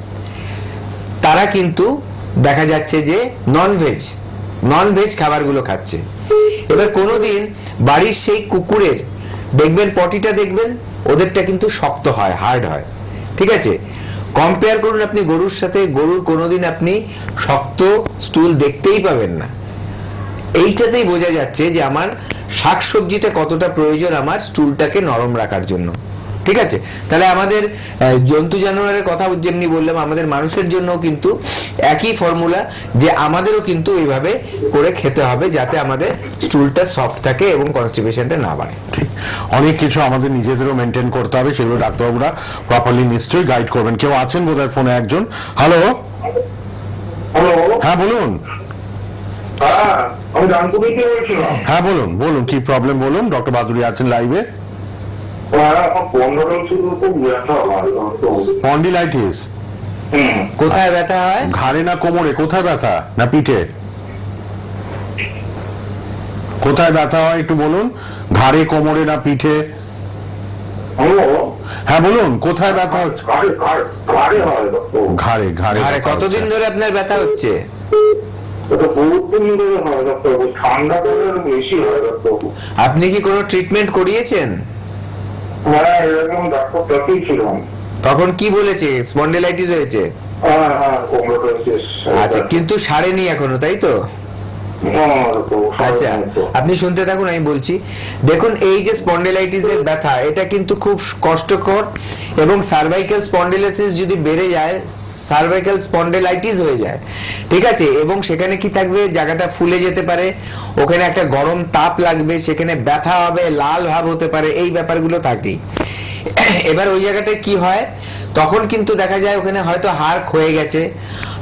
তারা কিন্তু দেখা যাচ্ছে যে নন ভেজ খাবারগুলো খাচ্ছে। এবার কোনোদিন বাড়ির সেই কুকুরের দেখবেন পটিটা দেখবেন ওদেরটা কিন্তু শক্ত হয়, হার্ড হয়, ঠিক আছে। কম্পেয়ার করুন আপনি গরুর সাথে, গরুর কোনোদিন আপনি শক্ত স্টুল দেখতেই পাবেন না। এইটাতেই বোঝা যাচ্ছে যে আমার শাকসবজিটা কতটা প্রয়োজন আমার স্টুলটাকে নরম রাখার জন্য, ঠিক আছে। তাহলে আমাদের জন্তু জানোয়ারের কথা যেমনি বললাম, আমাদের মানুষের জন্য কিন্তু একই ফর্মুলা, যে আমাদেরও কিন্তু এইভাবে করে খেতে হবে যাতে আমাদের স্টুলটা সফট থাকে এবং কনস্টিপেশনটা না বাড়ে। ঠিক, অনেক কিছু আমাদের নিজেদেরও মেনটেন করতে হবে, সেগুলো ডাক্তারবাবুরা প্রপারলি নিশ্চয়ই গাইড করবেন। কেউ আছেন বোধহয় ফোনে একজন। হ্যালো, হ্যাঁ বলুন। হ্যাঁ বলুন বলুন, কি প্রবলেম বলুন, ডক্টর বাদুড়ি আছেন লাইভে। স্পন্ডিলাইটিস কোথায় ব্যথা হয়? ঘাড়ে না কোমরে? কোথায় ব্যথা? না পিঠে? কোথায় ব্যথা হয় একটু বলুন, ঘাড়ে কোমরে না পিঠে? হ্যাঁ বলুন, কোথায় ব্যথা হচ্ছে? ঘাড়ে। ঘাড়ে কতদিন ধরে আপনার ব্যথা হচ্ছে? আপনি কি কোনো ট্রিটমেন্ট করিয়েছেন? তখন কি বলেছে? স্পন্ডিলাইটিস হয়েছে। আচ্ছা, কিন্তু সারেনি এখনো, তাই তো? আচ্ছা, আপনি শুনতে থাকুন, আমি বলছি। দেখুন, এই যে স্পন্ডিলাইটিসের ব্যথা, এটা কিন্তু খুব কষ্টকর, এবং সার্ভাইকাল স্পন্ডিলাইটিস যদি বেড়ে যায় সার্ভাইকাল স্পন্ডিলাইটিস হয়ে যায়, ঠিক আছে। এবং সেখানে কি থাকবে, জায়গাটা ফুলে যেতে পারে, ওখানে একটা গরম তাপ লাগবে, সেখানে ব্যথা হবে, লাল ভাব হতে পারে, এই ব্যাপারগুলো থাকেই। এবার ওই জায়গাটায় কি হয়, তখন কিন্তু দেখা যায় ওখানে হয়তো হাড় ক্ষয়ে গেছে,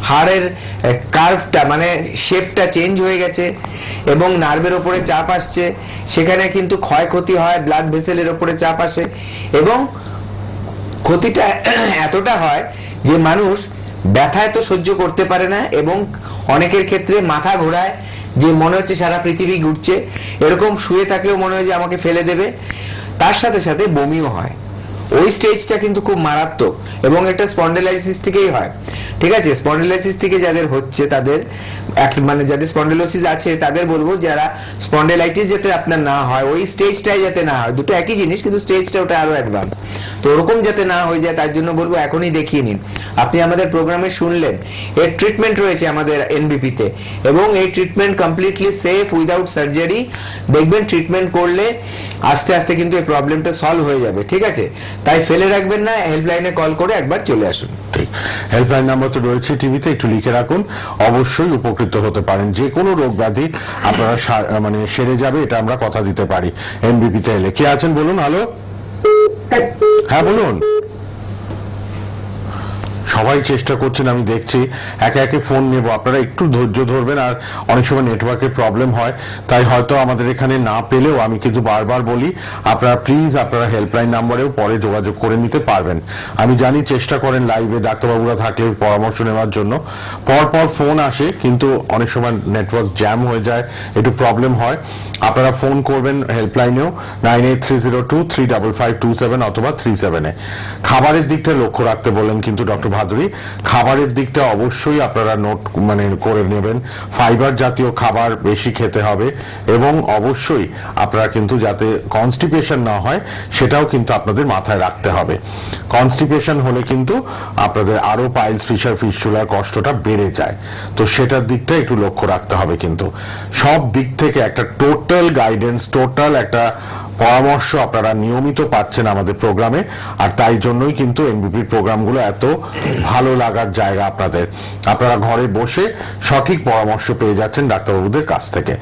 হাড়ের কার্ভটা মানে শেপটা চেঞ্জ হয়ে গেছে, এবং নার্ভের ওপরে চাপ আসছে, সেখানে কিন্তু ক্ষয়ক্ষতি হয়, ব্লাড ভেসেলের ওপরে চাপ আসে, এবং ক্ষতিটা এতটা হয় যে মানুষ ব্যথায় তো সহ্য করতে পারে না, এবং অনেকের ক্ষেত্রে মাথা ঘোরায়, যে মনে হচ্ছে সারা পৃথিবী ঘুরছে, এরকম শুয়ে থাকলেও মনে হয় যে আমাকে ফেলে দেবে, তার সাথে সাথে বমিও হয়। ওই স্টেজটা কিন্তু খুব মারাত্মক, এবং এটা স্পন্ডিলাইসিস থেকেই হয়, ঠিক আছে। স্পন্ডিলাইসিস থেকে যাদের হচ্ছে তাদের মানে যাদের স্পন্ডিলোসিস আছে তাদের বলবো, যারা স্পন্ডিলাইটিস যাতে আপনার না হয়, ওই স্টেজটাই যাতে না হয়, দুটো একই জিনিস কিন্তু স্টেজটা ওটা আরো অ্যাডভান্স, তো ওরকম যাতে না হয়ে যায় তার জন্য বলবো এখনই দেখিয়ে নিন। আপনি আমাদের প্রোগ্রামে শুনলেন, এর ট্রিটমেন্ট রয়েছে আমাদের এনবিপিতে, এবং এই treatment completely safe, without surgery. দেখবেন ট্রিটমেন্ট করলে আস্তে আস্তে কিন্তু এই প্রবলেমটা সলভ হয়ে যাবে, ঠিক আছে। তাই ফেলে রাখবেন না, হেল্পলাইনে কল করে একবার চলে আসুন। ঠিক, হেল্পলাইন নাম্বার তো রয়েছে টিভিতে, একটু লিখে রাখুন, অবশ্যই উপকৃত হতে পারেন। যে কোনো রোগ ব্যাধি আপনারা মানে সেরে যাবে, এটা আমরা কথা দিতে পারি এনবিপিতে এলে। কে আছেন বলুন। হ্যালো, হ্যাঁ বলুন। সবাই চেষ্টা করছেন, আমি দেখছি একে একে ফোন নেব, আপনারা একটু ধৈর্য ধরবেন। আর অনেক সময় নেটওয়ার্কের প্রবলেম হয়, তাই হয়তো আমাদের এখানে না পেলেও আমি কিন্তু বারবার বলি, আপনারা প্লিজ আপনারা হেল্পলাইন নাম্বারেও পরে যোগাযোগ করে নিতে পারবেন। আমি জানি চেষ্টা করেন লাইভে ডাক্তারবাবুরা থাকলে পরামর্শ নেওয়ার জন্য, পরপর ফোন আসে, কিন্তু অনেক সময় নেটওয়ার্ক জ্যাম হয়ে যায়, একটু প্রবলেম হয়। আপনারা ফোন করবেন হেল্পলাইনেও 9830235527 অথবা 37-এ। খাবারের দিকটা লক্ষ্য রাখতে বলেন কিন্তু ডক্টর ভাদুড়ি, খাবারের দিকটা অবশ্যই আপনারা নোট মানে করে নেবেন। ফাইবার জাতীয় খাবার বেশি খেতে হবে, এবং অবশ্যই আপনারা কিন্তু যাতে কনস্টিপেশন না হয় সেটাও কিন্তু আপনাদের মাথায় রাখতে হবে। কনস্টিপেশন হলে কিন্তু আপনাদের আরো পাইলস, ফিশার, ফিস্টুলার কষ্টটা বেড়ে যায়, তো সেটার দিকটা একটু লক্ষ্য রাখতে হবে। কিন্তু সব দিক থেকে একটা টোটাল গাইডেন্স, টোটাল একটা পরামর্শ আপনারা নিয়মিত পাচ্ছেন আমাদের প্রোগ্রামে, আর তাই জন্যই কিন্তু এনবিপির প্রোগ্রামগুলো এত ভালো লাগার জায়গা আপনাদের। আপনারা ঘরে বসে সঠিক পরামর্শ পেয়ে যাচ্ছেন ডাক্তারবাবুদের কাছ থেকে।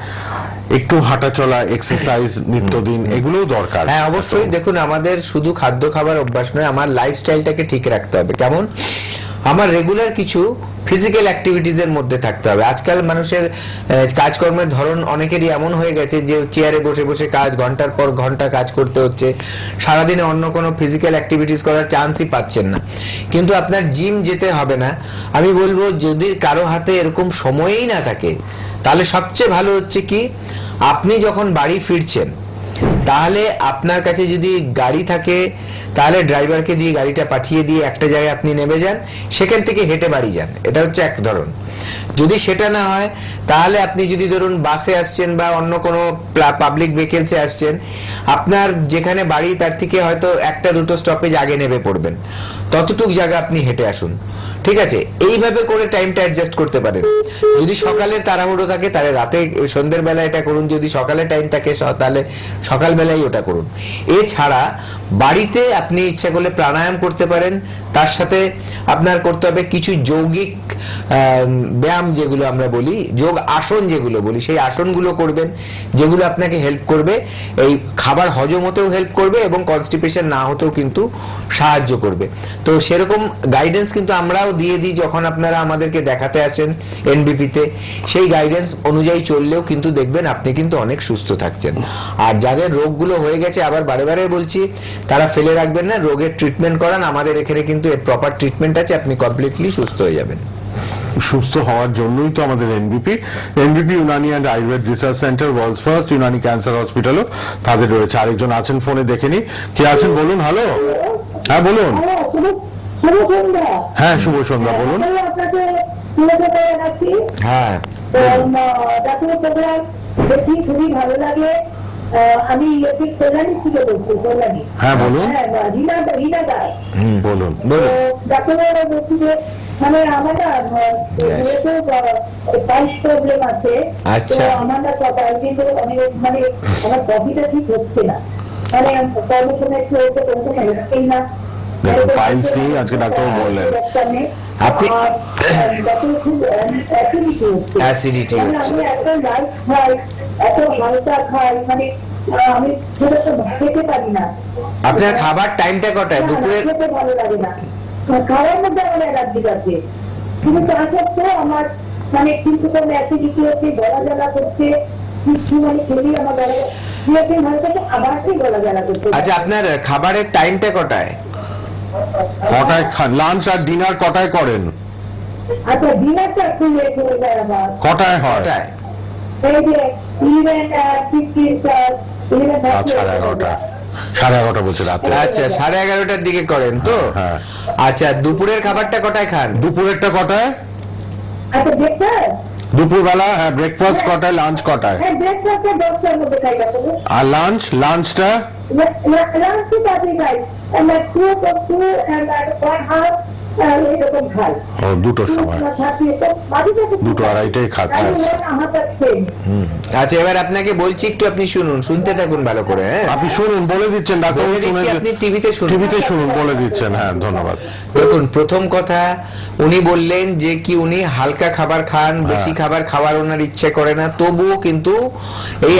একটু হাঁটা চলা, এক্সারসাইজ নিত্যদিন এগুলোও দরকার। হ্যাঁ অবশ্যই। দেখুন, আমাদের শুধু খাদ্য খাবার অভ্যাস নয়, আমার লাইফস্টাইলটাকে ঠিক রাখতে হবে। কেমন? আমার রেগুলার কিছু ফিজিক্যাল অ্যাক্টিভিটিজের মধ্যে থাকতে হবে। আজকাল মানুষের কাজকর্মের ধরন অনেকেরই এমন হয়ে গেছে যে চেয়ারে বসে বসে কাজ, ঘন্টার পর ঘন্টা কাজ করতে হচ্ছে, সারাদিনে অন্য কোনো ফিজিক্যাল অ্যাক্টিভিটিস করার চান্সই পাচ্ছেন না। কিন্তু আপনার জিম যেতে হবে না। আমি বলবো যদি কারো হাতে এরকম সময়ই না থাকে, তাহলে সবচেয়ে ভালো হচ্ছে কি, আপনি যখন বাড়ি ফিরছেন তাহলে আপনার কাছে যদি গাড়ি থাকে তাহলে ড্রাইভারকে দিয়ে গাড়িটা পাঠিয়ে দিয়ে একটা জায়গায় আপনি নেমে যান, সেখান থেকে হেঁটে বাড়ি যান। এটা হচ্ছে এক ধরন। যদি সেটা না হয় তাহলে আপনি যদি ধরুন বাসে আসছেন বা অন্য কোনো পাবলিক ভেহিকেলসে আসছেন, আপনার যেখানে বাড়ি তার থেকে হয়তো একটা দুটো স্টপেজ আগে নেমে পড়বেন, ততটুকু জায়গা আপনি হেঁটে আসুন। ঠিক আছে, এইভাবে করে টাইমটা অ্যাডজাস্ট করতে পারেন। যদি সকালের তাড়াহুড়ো থাকে তাহলে রাতে সন্ধ্যের বেলা এটা করুন, যদি সকালে টাইম থাকে তাহলে সকালবেলায় ওটা করুন। এছাড়া বাড়িতে আপনি ইচ্ছা করলে প্রাণায়াম করতে পারেন, তার সাথে আপনার করতে হবে কিছু যৌগিক ব্যায়াম, যেগুলো আমরা বলি যোগ আসন, যেগুলো বলি সেই আসনগুলো করবেন, যেগুলো আপনাকে হেল্প করবে, এই খাবার হজম হতেও হেল্প করবে এবং কনস্টিপেশন না হতেও কিন্তু সাহায্য করবে। তো সেরকম গাইডেন্স কিন্তু আমরাও দিয়ে দিই যখন আপনারা আমাদেরকে দেখাতে আসেন এনবিপিতে। সেই গাইডেন্স অনুযায়ী চললেও কিন্তু দেখবেন আপনি কিন্তু অনেক সুস্থ থাকছেন। আর যাদের রোগগুলো হয়ে গেছে, আবার বারে বারে বলছি, তারা ফেলে রাখবেন না, রোগের ট্রিটমেন্ট করান। আমাদের এখানে কিন্তু এর প্রপার ট্রিটমেন্ট আছে, আপনি কমপ্লিটলি সুস্থ হয়ে যাবেন। সুস্থ হওয়ার জন্যই তো আমাদের NBP Unani and Ayurveda research centre, world's first Unani cancer হসপিটালও তাদের রয়েছে। আরেকজন আছেন ফোনে, দেখে নি কে আছেন, বলুন। হ্যালো, হ্যাঁ বলুন। হ্যাঁ, শুভ সন্ধ্যা, বলুন। হ্যাঁ, খুবই ভালো লাগে। আমি কল্যাণী থেকে বলছি, কল্যাণী। হ্যাঁ বলুন। রীনা গায়। বলুন। ডাক্তারবাবুরা বলছি যে মানে আমার না পাইলস প্রবলেম আছে। আচ্ছা। আমার না কিন্তু মানে আমার কফিটা ঠিক হচ্ছে না, মানে কর্মশনে একটু এই না পাইলস নিয়ে আজকে ডাক্তার বললেন আপনি খুব অ্যাসিডিটি হচ্ছে। আমি এত লাইট খাই, এত হালকা খাই, মানে আমি খুব একটা খেতে পারি না। আপনার খাবার টাইমটা কটায়? দুপুরে খেতে ভালো লাগে না, খাওয়ার মধ্যে আমার অ্যালার্জি আছে। কিন্তু তা সত্ত্বেও আমার মানে কিন্তু কোনো অ্যাসিডিটি হচ্ছে, গলা জ্বালা করছে, কিছু মানে খেলেই আমার গলা আবার সেই গলা জ্বালা করছে। আচ্ছা, আপনার খাবারের টাইমটা কটায়? কটায় খান? লাঞ্চ আর ডিনার কটায় করেন? আচ্ছা, ডিনারটা একটু লেট হয়ে যায় আমার। কটায় হয়? এই যে 11:15 11:30 বলছে রাতে। আচ্ছা, 11:30টার দিকে করেন তো? হ্যাঁ। আচ্ছা, দুপুরের খাবারটা কটায় খান? দুপুরেরটা কটায়? আচ্ছা, ব্রেকফাস্ট দুপুরবেলা, হ্যাঁ ব্রেকফাস্ট কটায়, লাঞ্চ কটায়? হ্যাঁ, ব্রেকফাস্টটা 10টার মধ্যে খাই। আর লাঞ্চটা? লাঞ্চটা তাড়াতাড়ি খাই, 2 and 1/2 এরকম খাই। ও, দুটোর সময়, 2-2:30টায় খাচ্ছে। আচ্ছা, এবার আপনাকে বলছি, একটু আপনি শুনুন, শুনতে থাকুন ভালো করে। হ্যাঁ, আপনি শুনুন, বলে দিচ্ছেন ডাক্তার, আপনি টিভিতে শুনুন, বলে দিচ্ছেন। হ্যাঁ, ধন্যবাদ। দেখুন, প্রথম কথা উনি বললেন যে কি উনি হালকা খাবার খান, বেশি খাবার খাওয়ার ওনার ইচ্ছে করে না, তবুও কিন্তু এই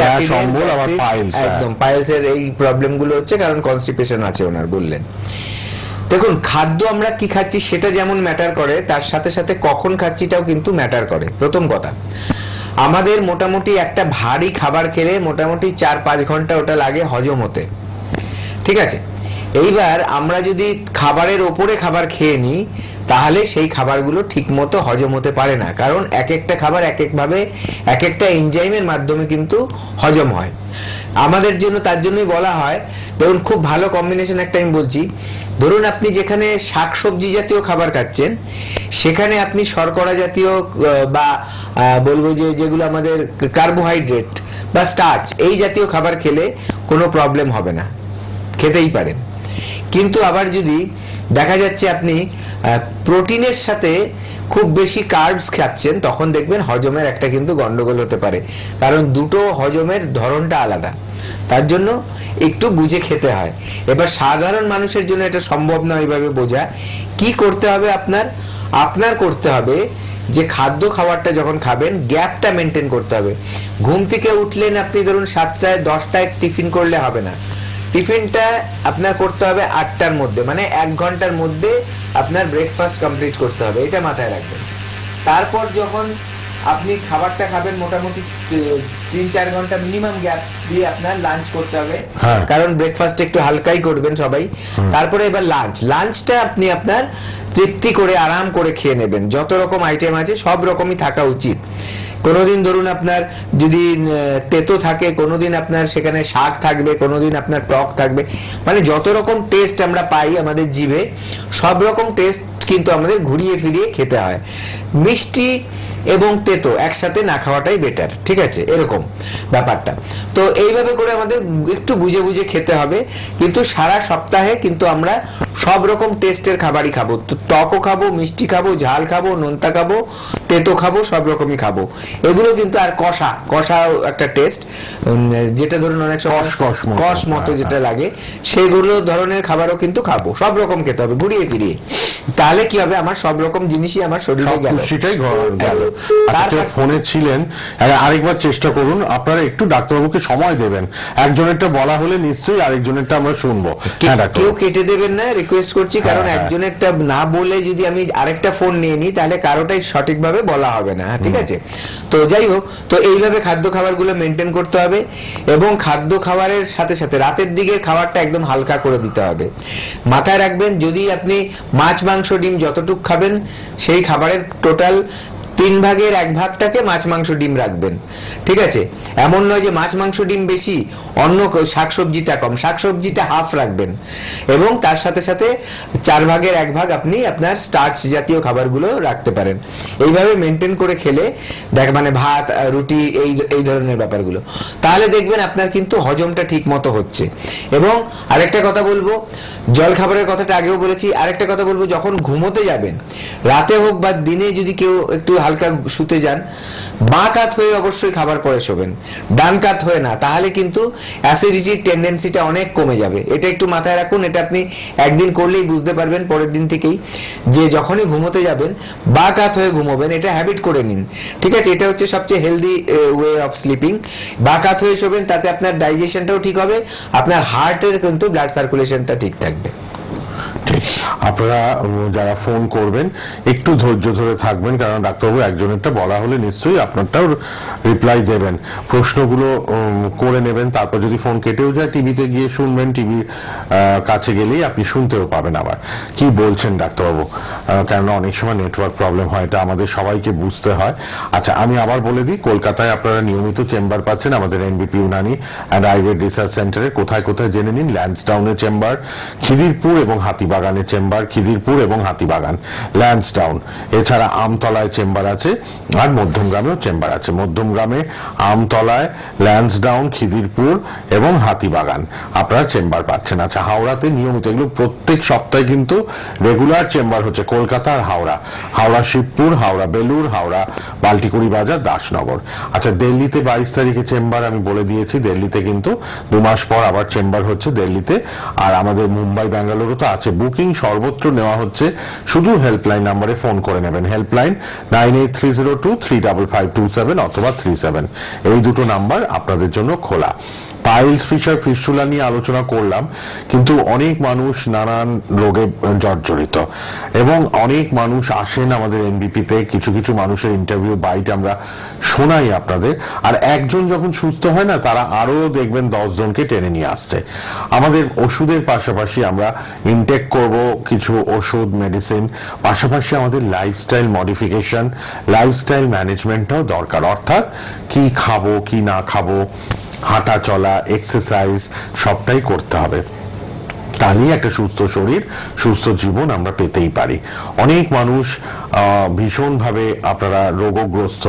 একদম পাইলসের এই প্রবলেম গুলো হচ্ছে, কারণ কনস্টিপেশন আছে ওনার বললেন। দেখুন, খাদ্য আমরা কি খাচ্ছি সেটা যেমন ম্যাটার করে, তার সাথে সাথে কখন খাচ্ছিটাও কিন্তু ম্যাটার করে। প্রথম কথা, আমাদের মোটামুটি একটা ভারী খাবার খেলে মোটামুটি 4-5 ঘন্টা ওটা লাগে হজম হতে। ঠিক আছে, এইবার আমরা যদি খাবারের ওপরে খাবার খেয়ে নিই তাহলে সেই খাবারগুলো ঠিক মতো হজম হতে পারে না, কারণ এক একটা খাবার এক একভাবে এক একটা এনজাইমের মাধ্যমে কিন্তু হজম হয় আমাদের জন্য। তার জন্যই বলা হয়, ধরুন খুব ভালো কম্বিনেশন একটা আমি বলছি, ধরুন আপনি যেখানে শাকসবজি জাতীয় খাবার খাচ্ছেন সেখানে আপনি শর্করা জাতীয় বা বলবো যে যেগুলো আমাদের কার্বোহাইড্রেট বা স্টার্চ এই জাতীয় খাবার খেলে কোনো প্রবলেম হবে না, খেতেই পারেন। কিন্তু আবার যদি দেখা যাচ্ছে আপনি প্রোটিনের সাথে খুব বেশি কার্বস খাচ্ছেন, তখন দেখবেন হজমের একটা কিন্তু গন্ডগোল হতে পারে, কারণ দুটো হজমের ধরনটা আলাদা, তার জন্য একটু বুঝে খেতে হয়। এবার সাধারণ মানুষের জন্য এটা সম্ভব না এইভাবে বোঝা। কি করতে হবে আপনার করতে হবে যে খাদ্য খাবারটা যখন খাবেন গ্যাপটা মেনটেন করতে হবে। ঘুম থেকে উঠলেন আপনি ধরুন 7টায় 10টায় টিফিন করলে হবে না, টিফিনটা আপনার করতে হবে 8টার মধ্যে, মানে 1 ঘন্টার মধ্যে আপনার ব্রেকফাস্ট কমপ্লিট করতে হবে, এটা মাথায় রাখবেন। তারপর যখন আপনি খাবারটা খাবেন মোটামুটি 3-4 ঘন্টা মিনিমাম গ্যাপ দিয়ে আপনার লাঞ্চ করতে হবে, কারণ ব্রেকফাস্ট একটু হালকাই করবেন সবাই। তারপরে এবার লাঞ্চটা আপনি আপনার তৃপ্তি করে আরাম করে খেয়ে নেবেন, যত রকম আইটেম আছে সব রকমই থাকা উচিত। কোনোদিন ধরুন আপনার যদি তেতো থাকে, কোনোদিন আপনার সেখানে শাক থাকবে, কোনোদিন আপনার টক থাকবে, মানে যত রকম টেস্ট আমরা পাই আমাদের জিভে সব রকম টেস্ট কিন্তু আমাদের ঘুরিয়ে ফিরিয়ে খেতে হয়। মিষ্টি এবং তেতো একসাথে না খাওয়াটাই বেটার, ঠিক আছে, এরকম ব্যাপারটা। তো এইভাবে করে আমাদের একটু বুঝে বুঝে খেতে হবে, কিন্তু সারা সপ্তাহে কিন্তু আমরা সব রকম টেস্টের খাবারই খাবো, টকও খাবো, মিষ্টি খাবো, ঝাল খাবো, নোনতা খাবো, তেতো খাবো, সব রকমই খাবো এগুলো কিন্তু। আর কষাও একটা টেস্ট, যেটা ধরুন অনেক কষ মতো যেটা লাগে, সেগুলো ধরনের খাবারও কিন্তু খাবো, সব রকম খেতে হবে ঘুরিয়ে ফিরিয়ে। তাহলে কি হবে, আমার সব রকম জিনিসই আমার শরীরে গেল। ফোনে ছিলেন, আরেকবার চেষ্টা করুন, আপনারা একটু ডাক্তারবাবুকে সময় দেবেন, একজনেরটা বলা হলে নিশ্চয়ই আরেকজনেরটা আমরা শুনবো। কেউ কেটে দেবেন না, রিকোয়েস্ট করছি, কারণ একজনেরটা না বলে যদি আমি আরেকটা ফোন নিয়ে নিই তাহলে কারোটাই সঠিকভাবে বলা হবে না, ঠিক আছে। তো যাই হোক, তো এইভাবে খাদ্য খাবারগুলো মেনটেন করতে হবে, এবং খাদ্য খাবারের সাথে সাথে রাতের দিকের খাবারটা একদম হালকা করে দিতে হবে। মাথায় রাখবেন, যদি আপনি মাছ, মাংস, ডিম যতটুকু খাবেন সেই খাবারের টোটাল 3 ভাগের 1 ভাগটাকে মাছ, মাংস, ডিম রাখবেন, ঠিক আছে। এমন নয় যে মাছ, মাংস, ডিম বেশি, অন্য শাকসবজিটা কম, শাকসবজিটা হাফ রাখবেন, এবং তার সাথে সাথে 4 ভাগের 1 ভাগ আপনি আপনার স্টার্চ জাতীয় খাবারগুলো রাখতে পারেন। এইভাবে মেনটেন করে খেলে মানে ভাত, রুটি, এই ধরনের ব্যাপারগুলো, তাহলে দেখবেন আপনার কিন্তু হজমটা ঠিক মতো হচ্ছে। এবং আরেকটা কথা বলবো, জল খাবারের কথাটা আগেও বলেছি, আরেকটা কথা বলবো, যখন ঘুমোতে যাবেন, রাতে হোক বা দিনে, যদি কেউ একটু হালকা শুতে যান, বাঁ কাত হয়ে অবশ্যই খাবার পরে শোবেন, ডান কাত হয়ে না, তাহলে কিন্তু অ্যাসিডিটির টেন্ডেন্সিটা অনেক কমে যাবে। এটা একটু মাথায় রাখুন, এটা আপনি একদিন করলেই বুঝতে পারবেন পরের দিন থেকেই, যে যখনই ঘুমোতে যাবেন বাঁ কাত হয়ে ঘুমোবেন, এটা হ্যাবিট করে নিন, ঠিক আছে। এটা হচ্ছে সবচেয়ে হেলদি ওয়ে অফ স্লিপিং। বাঁ কাত হয়ে শোবেন, তাতে আপনার ডাইজেশনটাও ঠিক হবে, আপনার হার্টের কিন্তু ব্লাড সার্কুলেশনটা ঠিক থাকবে। আপনারা যারা ফোন করবেন একটু ধৈর্য ধরে থাকবেন, কারণ ডাক্তারবাবু একজনেরটা বলা হলে নিশ্চয়ই আপনারটাও রিপ্লাই দেবেন, প্রশ্নগুলো করে নেবেন, তারপর যদি ফোন কেটেও যায় টিভিতে গিয়ে শুনবেন, টিভির কাছে গেলেই আপনি শুনতেও পাবেন আবার কি বলছেন ডাক্তারবাবু, কেননা অনেক সময় নেটওয়ার্ক প্রবলেম হয়, এটা আমাদের সবাইকে বুঝতে হয়। আচ্ছা, আমি আবার বলে দিই, কলকাতায় আপনারা নিয়মিত চেম্বার পাচ্ছেন আমাদের এনবিপি ইউনানি অ্যান্ড আইভেট রিসার্চ সেন্টারে। কোথায় কোথায় জেনে নিন, ল্যান্সডাউনের চেম্বার, খিদিরপুর এবং হাতিবাগানের চেম্বার, খিদিরপুর এবং হাতিবাগান, ল্যান্সডাউন, এছাড়া আমতলায় চেম্বার আছে, আর মধ্যমগ্রামেও চেম্বার আছে। মধ্যমগ্রামে, আমতলায়, ল্যান্সডাউন, খিদিরপুর এবং হাতিবাগান আপনারা চেম্বার পাচ্ছেন। আচ্ছা, হাওড়াতে নিয়মিত, এগুলো প্রত্যেক সপ্তাহে কিন্তু রেগুলার চেম্বার হচ্ছে কলকাতা আর হাওড়া, হাওড়া শিবপুর, হাওড়া বেলুর, হাওড়া বাল্টিকুড়ি বাজার, দাসনগর। আচ্ছা, দিল্লিতে 22 তারিখে চেম্বার আমি বলে দিয়েছি, দিল্লিতে কিন্তু 2 মাস পর আবার চেম্বার হচ্ছে দিল্লিতে। আর আমাদের মুম্বাই, ব্যাঙ্গালুরু তো আছে, বুকিং সর্বত্র নেওয়া হচ্ছে, শুধু হেল্পলাইন নাম্বারে ফোন করে নেবেন, হেল্পলাইন 9830255527 অথবা 37, এই দুটো নাম্বার আপনাদের জন্য খোলা। পাইলস, ফিশার, ফিস্টুলা নিয়ে আলোচনা করলাম, কিন্তু অনেক মানুষ নানান রোগে জর্জরিত, এবং অনেক মানুষ আসেন আমাদের এনবিপিতে, কিছু কিছু মানুষের ইন্টারভিউ বাইট আমরা শোনাই আপনাদের, আর একজন যখন সুস্থ হয় না, তারা আরো দেখবেন 10 জনকে টেনে নিয়ে আসছে। আমাদের ওষুধের পাশাপাশি আমরা ইনটেক করব কিছু ওষুধ, মেডিসিন, পাশাপাশি আমাদের লাইফস্টাইল মডিফিকেশন, লাইফস্টাইল ম্যানেজমেন্টটাও দরকার, অর্থাৎ কি খাবো কি না খাবো, হাঁটা চলা, এক্সারসাইজ সবটাই করতে হবে, তাহলেই একটা সুস্থ শরীর, সুস্থ জীবন আমরা পেতেই পারি। অনেক মানুষ ভীষণভাবে আপনারা রোগগ্রস্ত,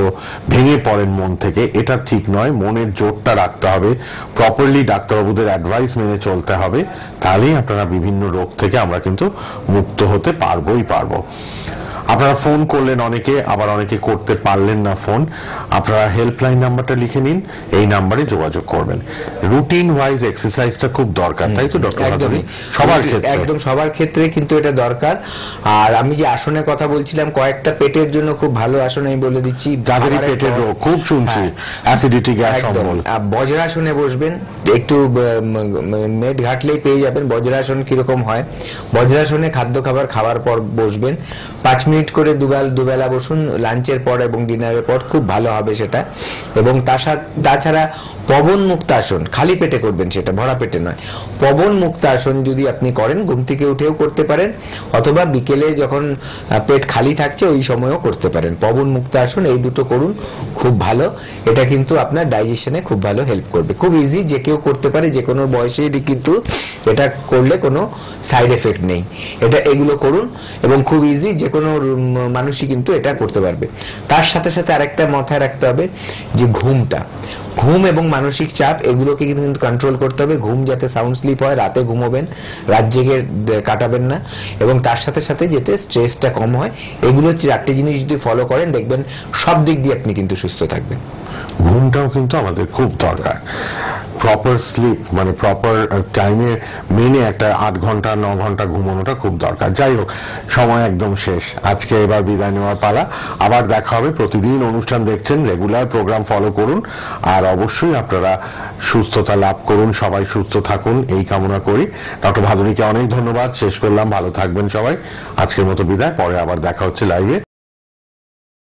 ভেঙে পড়েন মন থেকে, এটা ঠিক নয়, মনের জোরটা রাখতে হবে, প্রপারলি ডাক্তারবাবুদের অ্যাডভাইস মেনে চলতে হবে, তাহলেই আপনারা বিভিন্ন রোগ থেকে আমরা কিন্তু মুক্ত হতে পারবোই পারবো। আপনারা ফোন করলেন অনেকে, আবার অনেকে করতে পারলেন না ফোন। আপনারা হেল্পলাইন নাম্বারটা লিখে নিন, এই নাম্বারে যোগাযোগ করবেন। রুটিন ওয়াইজ এক্সারসাইজটা খুব দরকার, তাই তো ডক্টর ভাদুরী? সবার ক্ষেত্রে, একদম সবার ক্ষেত্রে কিন্তু এটা দরকার। আর আমি যে আসনের কথা বলছিলাম, কয়েকটা পেটের জন্য খুব ভালো আসন আমি বলে দিচ্ছি। যাদেরই পেটের রোগ খুব শুনছি, অ্যাসিডিটি, গ্যাস, অম্বল, বজ্রাসনে বসবেন, একটু নেট ঘাটলেই পেয়ে যাবেন বজ্রাসন কিরকম হয়। বজ্রাসনে খাদ্য খাবার খাওয়ার পর বসবেন, 5 মিনিট করে দুবেলা বসুন, লাঞ্চের পর এবং ডিনারের পর, খুব ভালো হবে সেটা। এবং তাছাড়া পবন মুক্ত আসন খালি পেটে করবেন, সেটা ভরা পেটে নয়। পবন মুক্ত আসন যদি আপনি করেন, ঘুম থেকে উঠেও করতে পারেন, অথবা বিকেলে যখন পেট খালি থাকছে ওই সময়ও করতে পারেন। পবন মুক্ত আসন এই দুটো করুন, খুব ভালো। এটা কিন্তু আপনার ডাইজেশনে খুব ভালো হেল্প করবে। খুব ইজি, যে কেউ করতে পারে, যে কোনো বয়সে, কিন্তু এটা করলে কোনো সাইড এফেক্ট নেই। এগুলো করুন এবং খুব ইজি, যে কোনো মানুষই কিন্তু এটা করতে পারবে। তার সাথে সাথে আরেকটা মাথায় রাখতে হবে যে ঘুম এবং মানসিক চাপ, এগুলোকে কিন্তু কন্ট্রোল করতে হবে। ঘুম যাতে সাউন্ড স্লিপ হয়, রাতে ঘুমোবেন, রাত জেগে কাটাবেন না। এবং তার সাথে সাথে যাতে স্ট্রেসটা কম হয়, এগুলো 4টে জিনিস যদি ফলো করেন, দেখবেন সব দিক দিয়ে আপনি কিন্তু সুস্থ থাকবেন। ঘুমটাও কিন্তু আমাদের খুব দরকার। প্রপার স্লিপ, মানে প্রপার টাইমে মেনে একটা 8 ঘন্টা 9 ঘন্টা ঘুমানোটা খুব দরকার। যাই হোক, সময় একদম শেষ, আজকে এবার বিদায় নেওয়ার পালা। আবার দেখা হবে। প্রতিদিন অনুষ্ঠান দেখছেন, রেগুলার প্রোগ্রাম ফলো করুন, আর অবশ্যই আপনারা সুস্থতা লাভ করুন, সবাই সুস্থ থাকুন, এই কামনা করি। ডক্টর ভাদুরীকে অনেক ধন্যবাদ। শেষ করলাম, ভালো থাকবেন সবাই। আজকের মতো বিদায়, পরে আবার দেখা হচ্ছে লাইভে।